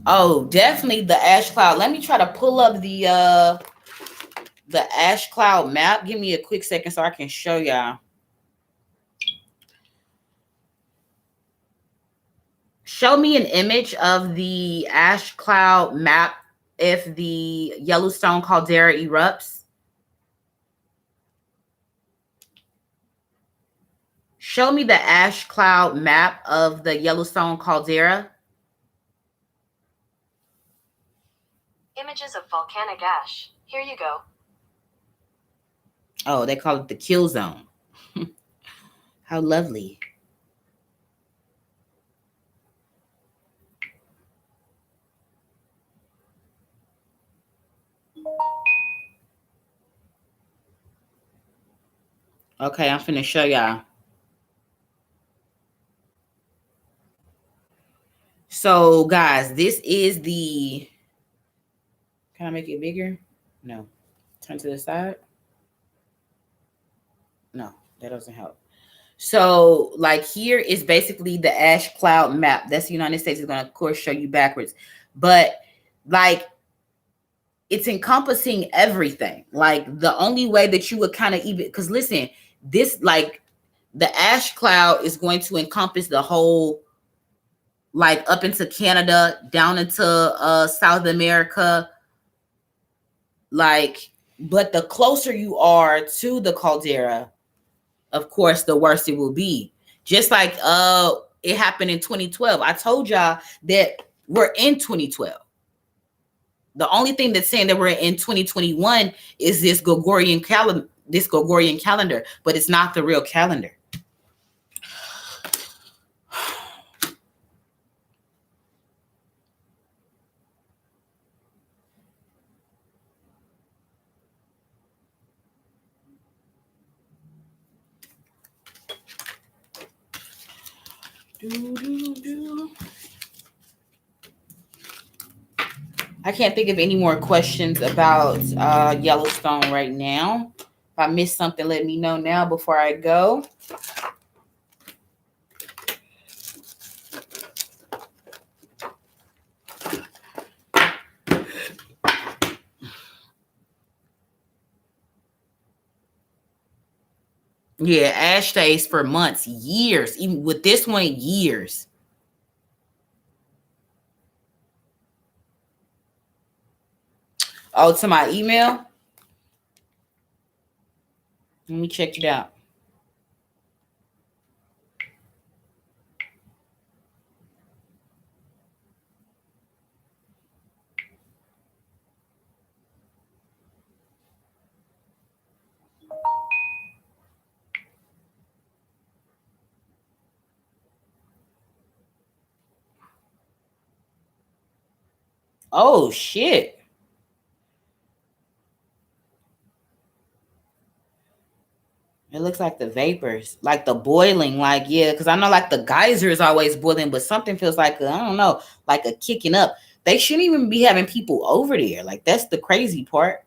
Oh, definitely the ash cloud. Let me try to pull up the ash cloud map. Give me a quick second so I can show y'all. Show me an image of the ash cloud map if the Yellowstone caldera erupts. Show me the ash cloud map of the Yellowstone caldera. Images of volcanic ash. Here you go. Oh, they call it the kill zone. How lovely. Okay, I'm finna show y'all. So, guys, this is the... Can I make it bigger? No. Turn to the side? No, that doesn't help. So, like, here is basically the ash cloud map. That's the United States. Is going to, of course, show you backwards. But, like, it's encompassing everything. Like, the only way that you would kind of even... Because, listen, this, like, the ash cloud is going to encompass the whole... Like, up into Canada, down into South America. Like, but the closer you are to the caldera, of course, the worse it will be. Just like it happened in 2012. I told y'all that we're in 2012. The only thing that's saying that we're in 2021 is this Gregorian calendar, but it's not the real calendar. I can't think of any more questions about Yellowstone right now. If I missed something, let me know now before I go. Yeah, ash stays for months, years. Even with this one, years. Oh, to my email? Let me check it out. Oh, shit. It looks like the vapors, like the boiling, like, yeah, because I know like the geyser is always boiling, but something feels like, I don't know, like a kicking up. They shouldn't even be having people over there. Like, that's the crazy part.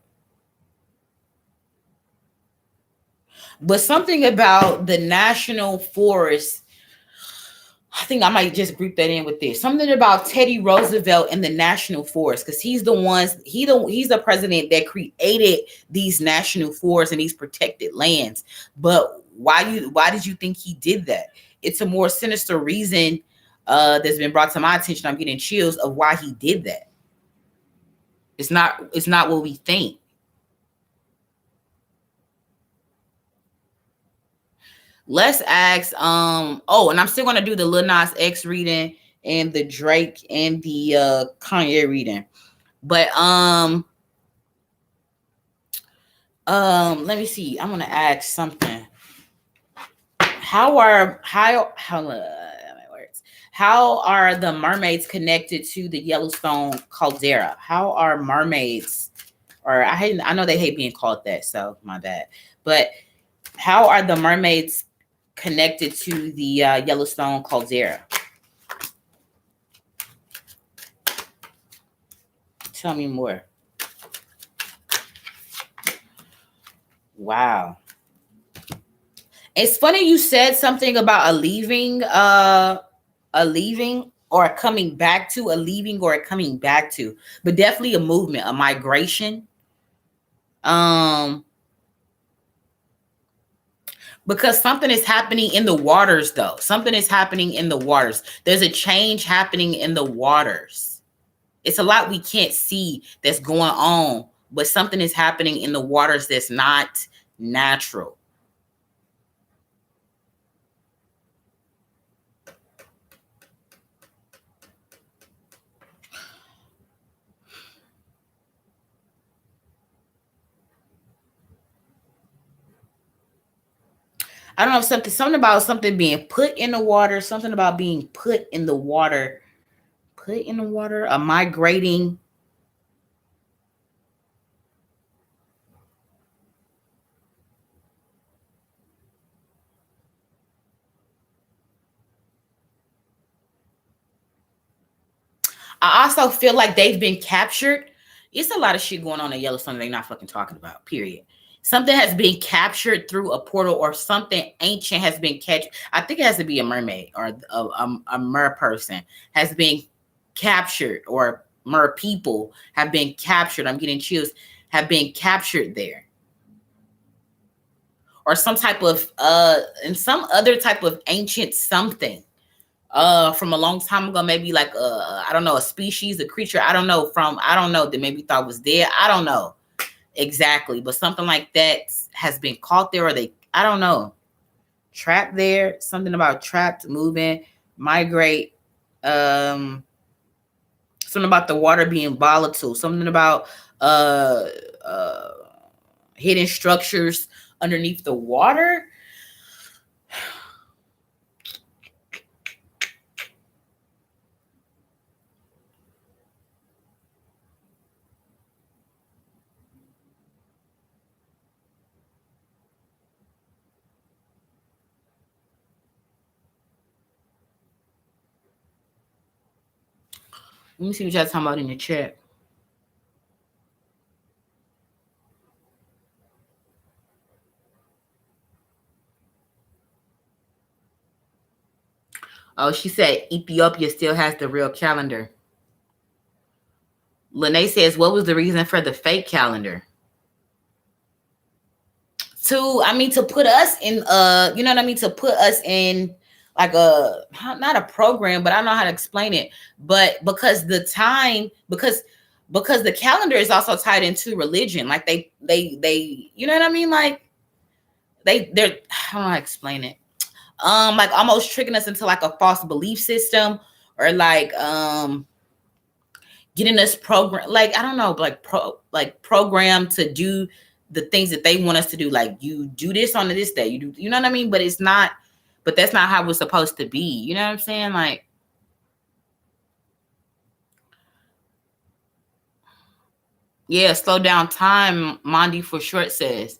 But something about the national forest, I think I might just group that in with this. Something about Teddy Roosevelt and the national forest, because he's the president that created these national forests and these protected lands. But why did you think he did that? It's a more sinister reason that's been brought to my attention. I'm getting chills of why he did that. It's not what we think. Let's ask. Oh, and I'm still gonna do the Lil Nas X reading and the Drake and the Kanye reading. But let me see. I'm gonna ask something. How are the mermaids connected to the Yellowstone caldera? How are mermaids, or I know they hate being called that, so my bad. But how are the mermaids connected to the Yellowstone caldera? Tell me more. Wow. It's funny you said something about a leaving or a coming back to, a leaving or a coming back to, but definitely a movement, a migration. Um, because something is happening in the waters, though. Something is happening in the waters. There's a change happening in the waters. It's a lot we can't see that's going on, but something is happening in the waters that's not natural. I don't know, something about something being put in the water, something about being put in the water, a migrating. I also feel like they've been captured. It's a lot of shit going on in Yellowstone they're not fucking talking about, period. Something has been captured through a portal, or something ancient has been captured. I think it has to be a mermaid or a mer person has been captured, or mer people have been captured. I'm getting chills. Have been captured there, or some type of and some other type of ancient something from a long time ago, maybe like I don't know, a species, a creature, I don't know, that maybe thought was dead. I don't know exactly, but something like that has been caught there, or they, I don't know, trapped there. Something about trapped, moving, migrate. Um, something about the water being volatile. Something about uh, uh, hidden structures underneath the water. Let me see what y'all talking about in the chat. Oh, she said Ethiopia still has the real calendar. Lene says, what was the reason for the fake calendar? To put us in, you know what I mean? To put us in like not a program, but I don't know how to explain it. But because because the calendar is also tied into religion. Like they, you know what I mean? Like they're, I don't know how to explain it. Like almost tricking us into like a false belief system, or like getting us program, like I don't know, like program to do the things that they want us to do. Like you do this on this day, you do, you know what I mean? But it's not, but that's not how it's supposed to be. You know what I'm saying? Like, yeah, slow down time, Mondi for short says.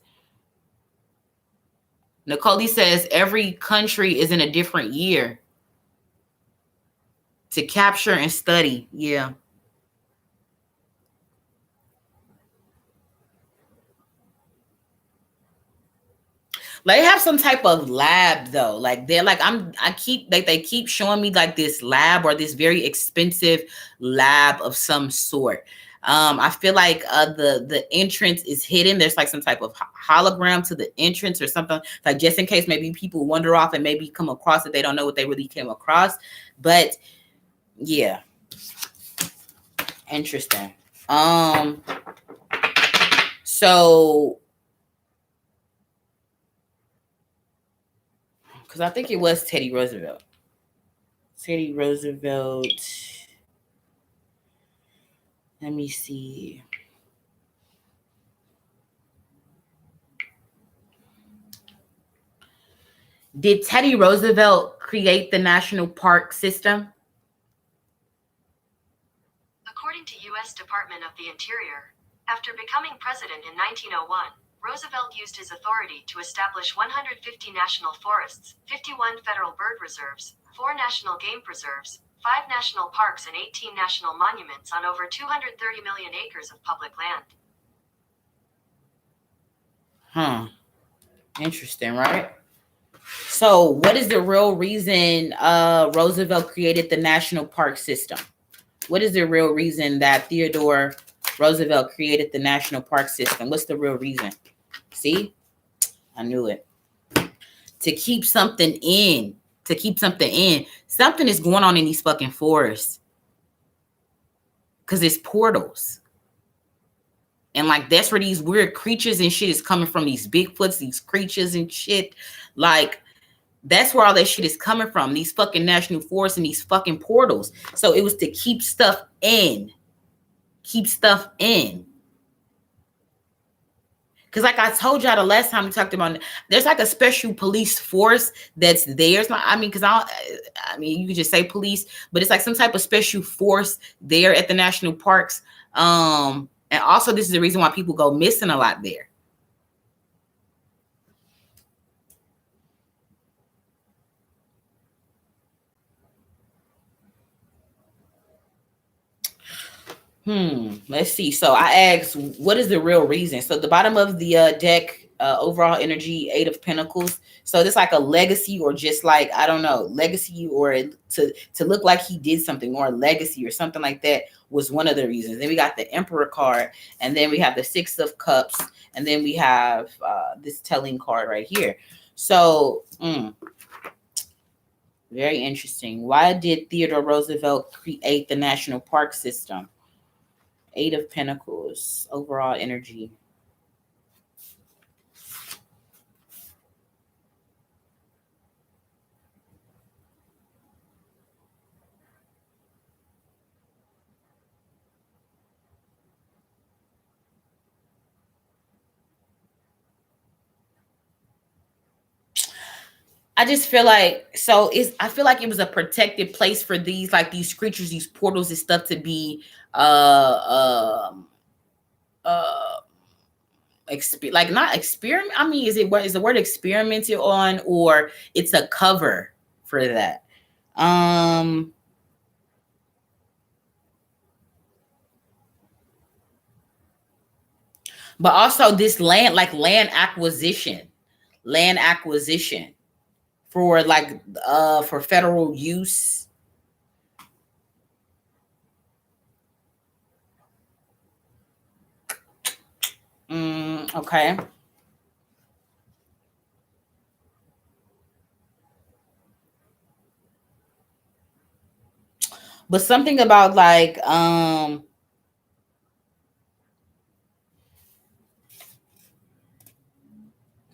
Nicole says every country is in a different year to capture and study. Yeah. They have some type of lab though. Like they're like, I keep like they keep showing me like this lab, or this very expensive lab of some sort. I feel like the entrance is hidden. There's like some type of hologram to the entrance or something, like just in case maybe people wander off and maybe come across it. They don't know what they really came across. But yeah, interesting. So because I think it was Teddy Roosevelt. Teddy Roosevelt. Let me see. Did Teddy Roosevelt create the national park system? According to U.S. Department of the Interior, after becoming president in 1901, Roosevelt used his authority to establish 150 national forests, 51 federal bird reserves, 4 national game preserves, 5 national parks and 18 national monuments on over 230 million acres of public land. Interesting, right? So, what is the real reason Roosevelt created the national park system? What is the real reason that Theodore Roosevelt created the national park system? What's the real reason? See? I knew it. To keep something in. To keep something in. Something is going on in these fucking forests. Because it's portals. And like that's where these weird creatures and shit is coming from. These Bigfoots, these creatures and shit. Like that's where all that shit is coming from. These fucking national forests and these fucking portals. So it was to keep stuff in. Keep stuff in. Because like I told y'all the last time we talked about, there's like a special police force that's there. It's not, I mean, because I mean, you could just say police, but it's like some type of special force there at the national parks. And also this is the reason why people go missing a lot there. Let's see. So I asked, what is the real reason? So the bottom of the deck, overall energy, 8 of Pentacles. So it's like a legacy or just like, I don't know, legacy or to look like he did something or a legacy or something like that was one of the reasons. Then we got the Emperor card, and then we have the 6 of Cups, and then we have this telling card right here. So, very interesting. Why did Theodore Roosevelt create the national park system? 8 of Pentacles, overall energy. I just feel like I feel like it was a protected place for these like these creatures, these portals and stuff to be like not experiment. I mean, is the word experimented on, or it's a cover for that? But also this land, like land acquisition for like for federal use. Okay. But something about like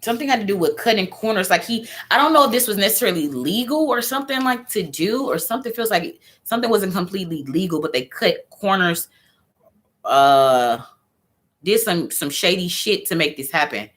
something had to do with cutting corners. Like I don't know if this was necessarily legal or something like to do, or something feels like something wasn't completely legal, but they cut corners, did some shady shit to make this happen.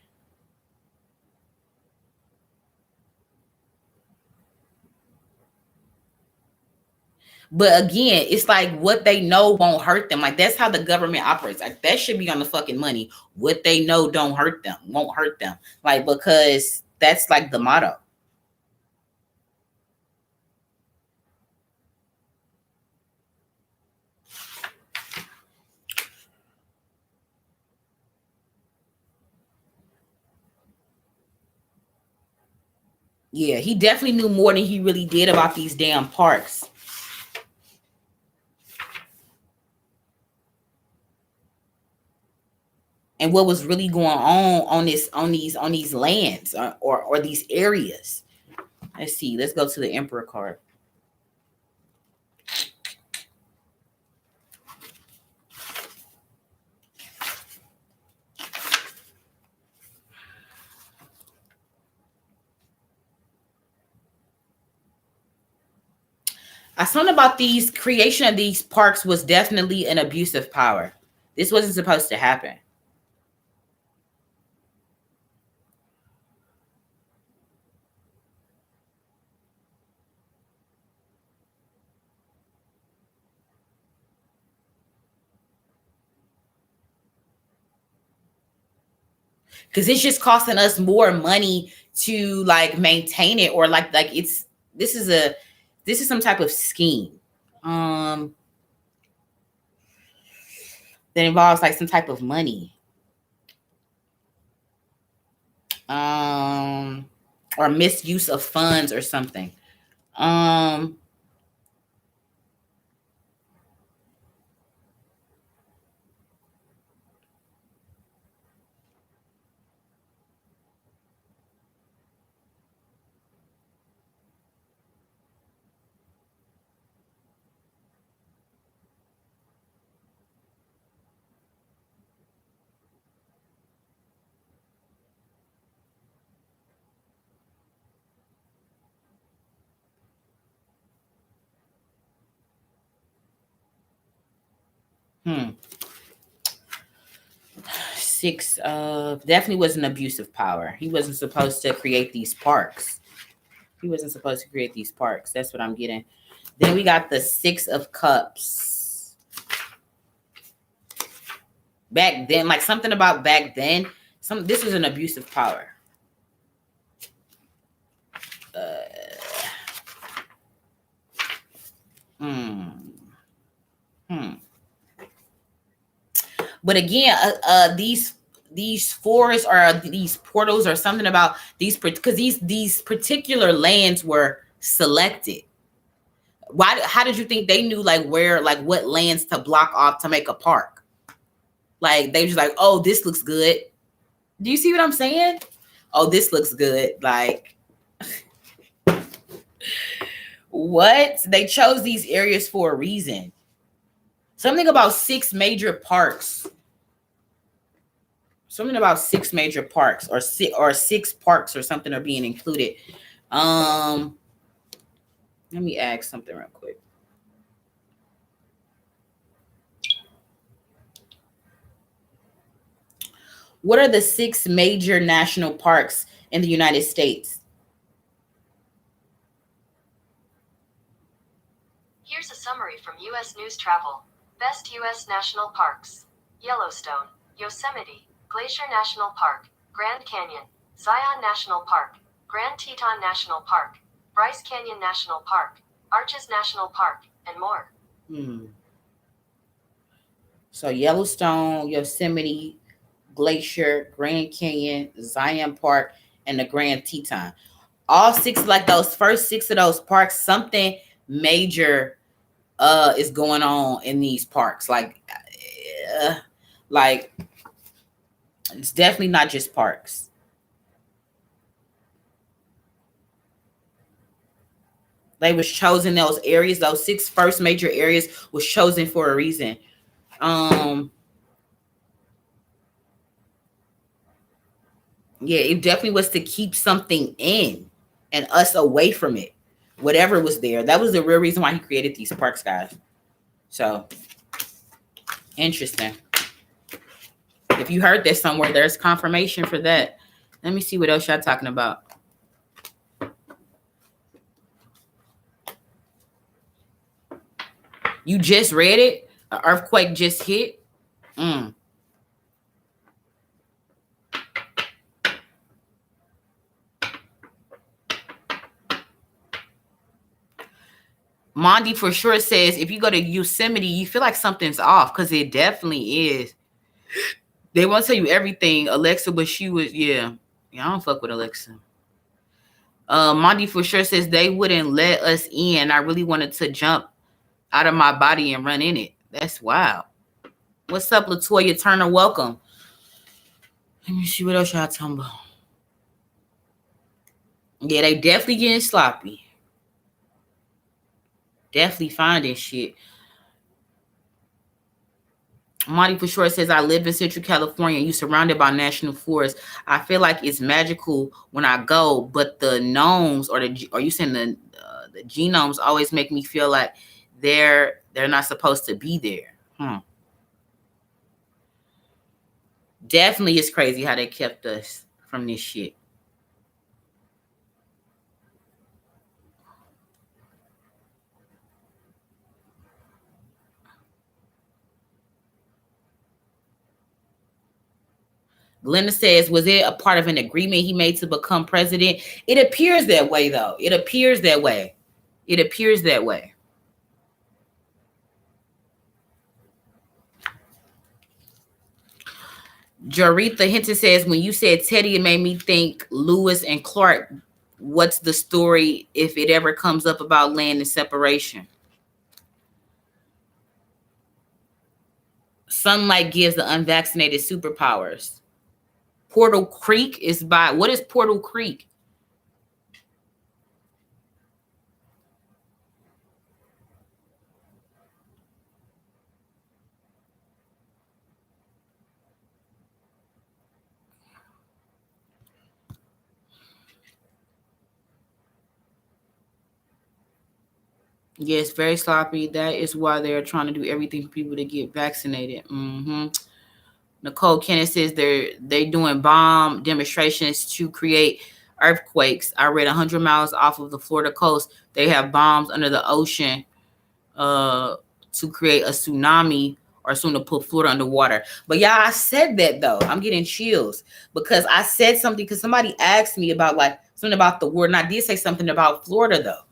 But again, it's like what they know won't hurt them. Like that's how the government operates. Like that should be on the fucking money. What they know don't hurt them, won't hurt them. Like because that's like the motto. Yeah, he definitely knew more than he really did about these damn parks. And what was really going on these lands or these areas. Let's see. Let's go to the Emperor card. Something about these creation of these parks was definitely an abuse of power. This wasn't supposed to happen. Because it's just costing us more money to like maintain it, or like it's this is a this is some type of scheme um that involves like some type of money um or misuse of funds or something. um hmm. Six definitely was an abuse of power. He wasn't supposed to create these parks. He wasn't supposed to create these parks. That's what I'm getting. Then we got the Six of Cups. Back then, like something about back then, this was an abuse of power. Hmm. Hmm. But again, these forests or these portals or something about these, because these particular lands were selected. Why? How did you think they knew like where, like what lands to block off to make a park? Like they just like, oh, this looks good. Do you see what I'm saying? Oh, this looks good. Like what? They chose these areas for a reason. Something about six major parks. Something about six major parks or six parks or something are being included. Let me ask something real quick. What are the six major national parks in the United States? Here's a summary from U.S. News Travel. Best U.S. national parks: Yellowstone, Yosemite, Glacier National Park, Grand Canyon, Zion National Park, Grand Teton National Park, Bryce Canyon National Park, Arches National Park, and more. So Yellowstone, Yosemite, Glacier, Grand Canyon, Zion Park, and the Grand Teton. All six, like those first six of those parks, something major is going on in these parks. Like it's definitely not just parks. They was chosen, those areas, those six first major areas was chosen for a reason. Yeah, it definitely was to keep something in and us away from it. Whatever was there. That was the real reason why he created these parks, guys. So interesting. If you heard this somewhere, there's confirmation for that. Let me see what else y'all talking about. You just read it? An earthquake just hit? Mondi for sure says if you go to Yosemite, you feel like something's off because it definitely is. They won't tell you everything, Alexa, but she was, yeah. I don't fuck with Alexa. Mondi for sure says they wouldn't let us in. I really wanted to jump out of my body and run in it. That's wild. What's up, Latoya Turner? Welcome. Let me see what else y'all talking about. Yeah, they definitely getting sloppy. Definitely finding shit. Monty for sure says, I live in Central California. You surrounded by national forests. I feel like it's magical when I go, but the gnomes or you saying the The genomes always make me feel like they're not supposed to be there. Definitely it's crazy how they kept us from this shit. Glenda says, was it a part of an agreement he made to become president? It appears that way, though. It appears that way. It appears that way. Jaretha Hinton says, when you said Teddy, it made me think Lewis and Clark. What's the story if it ever comes up about land and separation? Sunlight gives the unvaccinated superpowers. Portal Creek is by, what is Portal Creek? Yes, very sloppy. That is why they're trying to do everything for people to get vaccinated. Nicole Kenneth says they're doing bomb demonstrations to create earthquakes. I read 100 miles off of the Florida coast, they have bombs under the ocean to create a tsunami or soon to put Florida underwater. But yeah, I said that though. I'm getting chills because I said something because somebody asked me about like something about the word, and I did say something about Florida though.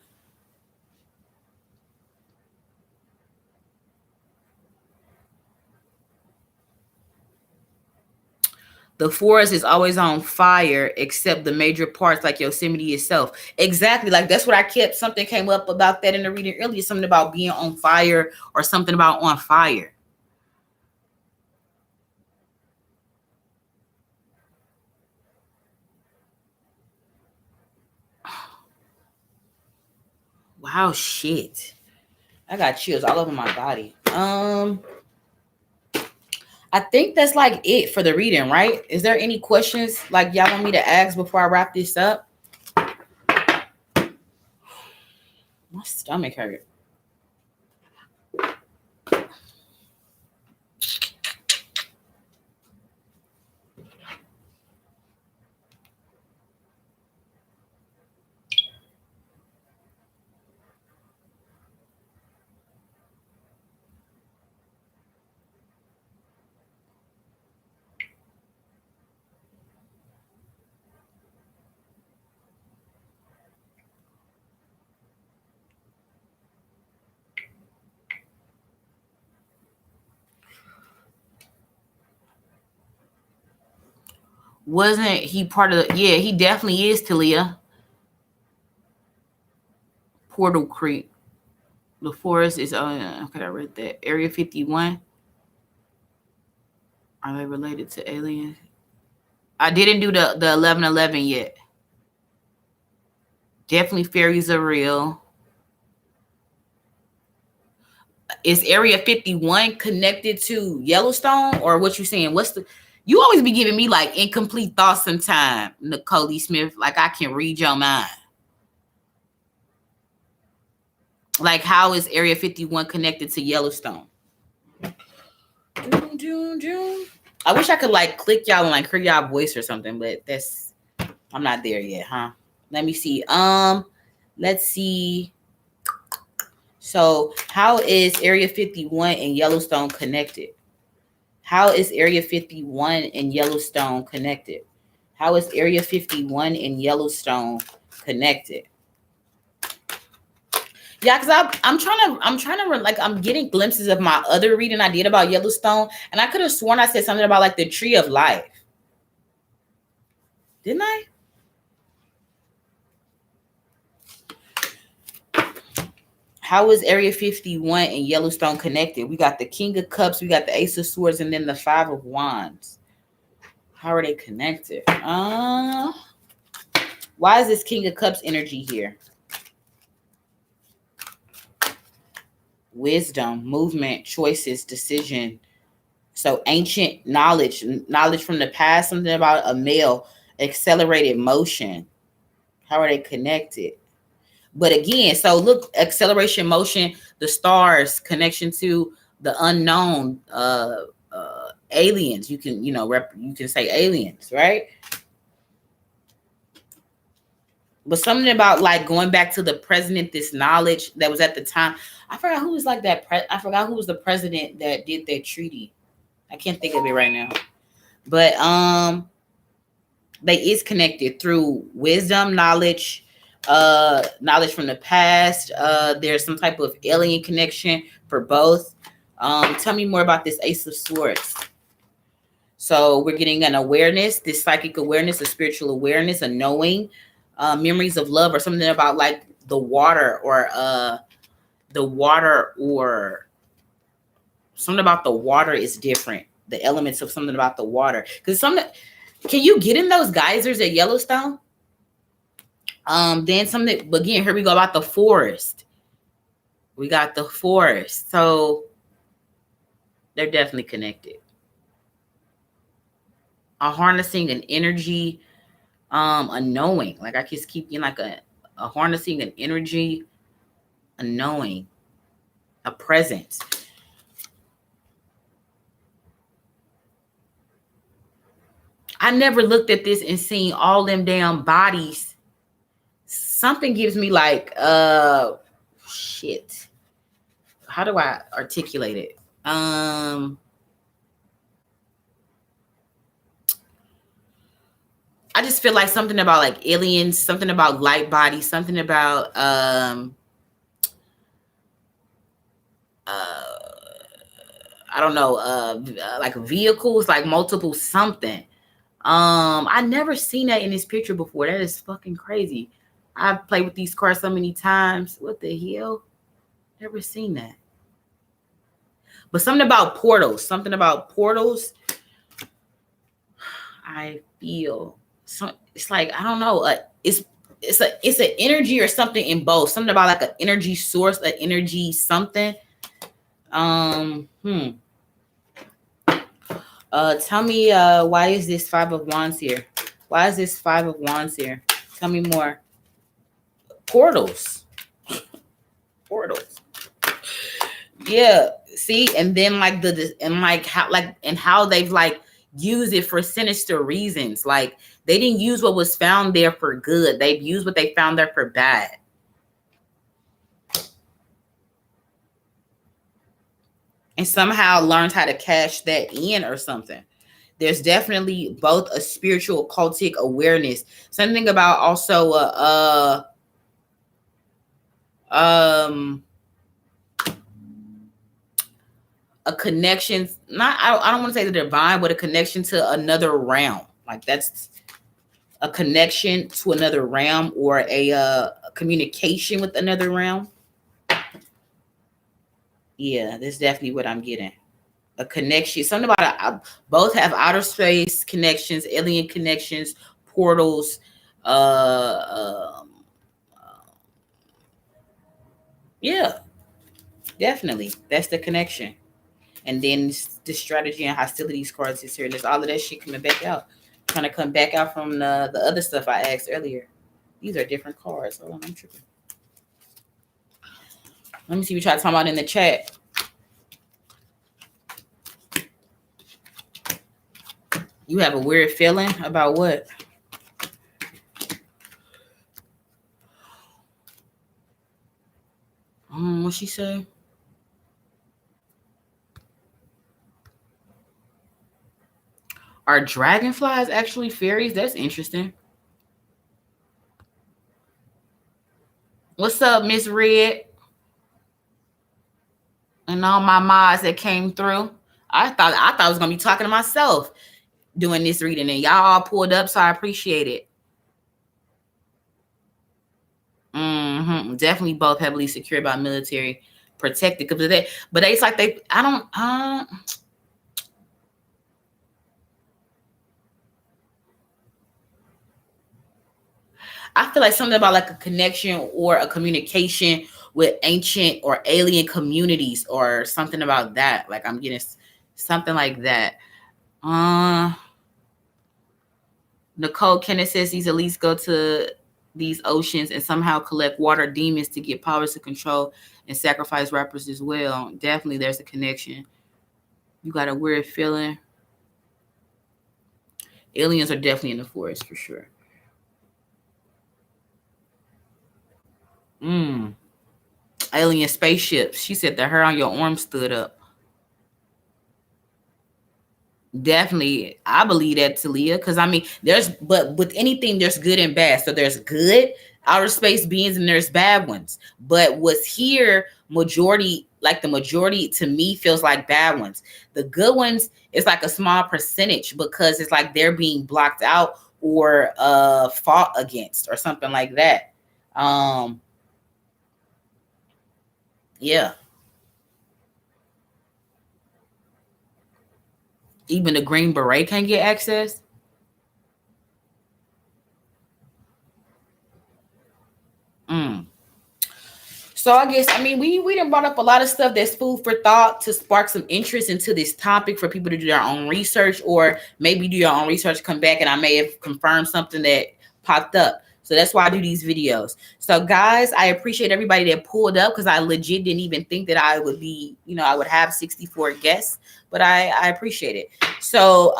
The forest is always on fire except the major parts like Yosemite itself. Exactly. Like that's what I kept. Something came up about that in the reading earlier. Something about being on fire or something about on fire. Wow, shit. I got chills all over my body. I think that's like it for the reading, right? Is there any questions like y'all want me to ask before I wrap this up? My stomach hurt. Wasn't he part of the, yeah, he definitely is, Talia. Portal Creek. The forest is okay, I read that. Area 51. Are they related to aliens? I didn't do the 1111 yet. Definitely fairies are real. Is Area 51 connected to Yellowstone or what you saying? What's the, you always be giving me like incomplete thoughts sometime, Nicole Smith, like I can read your mind. Like how is Area 51 connected to Yellowstone? I wish I could like click y'all and like hear y'all voice or something, but that's, I'm not there yet, huh? Let me see. Let's see. So how is Area 51 and Yellowstone connected? How is Area 51 and Yellowstone connected? How is Area 51 and Yellowstone connected? Yeah, because I'm trying to like I'm getting glimpses of my other reading I did about Yellowstone, and I could have sworn I said something about like the tree of life. Didn't I? How is Area 51 and Yellowstone connected? We got the King of Cups, we got the Ace of Swords, and then the Five of Wands. How are they connected? Why is this King of Cups energy here? Wisdom, movement, choices, decision. So ancient knowledge from the past, something about a male, accelerated motion. How are they connected? But again, so look, acceleration, motion, the stars, connection to the unknown, aliens. You can, you can say aliens, right? But something about like going back to the president, this knowledge that was at the time. I forgot who was like that. I forgot who was the president that did that treaty. I can't think of it right now. But they is connected through wisdom, knowledge, knowledge from the past. There's some type of alien connection for both. Tell me more about this Ace of Swords. So we're getting an awareness, this psychic awareness, a spiritual awareness, a knowing, memories of love, or something about like the water, or something about the water is different. The elements of something about the water, because can you get in those geysers at Yellowstone? Then something again. Here we go about the forest. We got the forest, so they're definitely connected. A harnessing an energy, a knowing. Like I just keep getting like a harnessing an energy, a knowing, a presence. I never looked at this and seen all them damn bodies. Something gives me like, shit. How do I articulate it? I just feel like something about like aliens, something about light bodies, something about, I don't know, like vehicles, like multiple something. I never seen that in this picture before. That is fucking crazy. I've played with these cards so many times. What the hell? Never seen that. But something about portals. Something about portals. I feel it's like, I don't know. It's an energy or something in both. Something about like an energy source, an energy something. Tell me, why is this Five of Wands here? Why is this Five of Wands here? Tell me more. Portals. Portals. Yeah. See, and then like how they've like used it for sinister reasons. Like they didn't use what was found there for good. They've used what they found there for bad. And somehow learned how to cash that in or something. There's definitely both a spiritual cultic awareness. Something about also a connection, I don't want to say the divine, but a connection to another realm. Like that's a connection to another realm, or a communication with another realm. Yeah, that's definitely what I'm getting. A connection, something about both have outer space connections, alien connections, portals. Yeah, definitely. That's the connection. And then the strategy and hostilities cards is here. There's all of that shit coming back out. Trying to come back out from the other stuff I asked earlier. These are different cards. Hold on, I'm tripping. Let me see what y'all talking about in the chat. You have a weird feeling about what? What she say? Are dragonflies actually fairies? That's interesting. What's up, Miss Red? And all my mods that came through. I thought I was gonna be talking to myself doing this reading, and y'all all pulled up, so I appreciate it. Definitely both heavily secured by military, protected because of that. But it's like I feel like something about like a connection or a communication with ancient or alien communities or something about that. Like I'm getting something like that. Nicole Kenneth says these elites go to these oceans and somehow collect water demons to get powers to control and sacrifice rappers as well. Definitely there's a connection. You got a weird feeling. Aliens are definitely in the forest for sure. Alien spaceships. She said the hair on your arm stood up. Definitely, I believe that, Talia, because I mean, but with anything, there's good and bad. So there's good outer space beings and there's bad ones. But what's here, the majority to me feels like bad ones. The good ones is like a small percentage because it's like they're being blocked out or fought against or something like that. Um, yeah. Even the Green Beret can't get access. Mm. So I guess we done brought up a lot of stuff that's food for thought to spark some interest into this topic for people to do their own research or maybe do your own research, come back and I may have confirmed something that popped up. So that's why I do these videos. So guys, I appreciate everybody that pulled up because I legit didn't even think that I would be, I would have 64 guests, but I appreciate it. So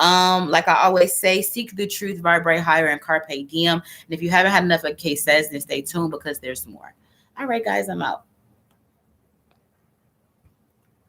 like I always say, seek the truth, vibrate higher, and carpe diem. And if you haven't had enough of K says, then stay tuned because there's more. All right, guys, I'm out.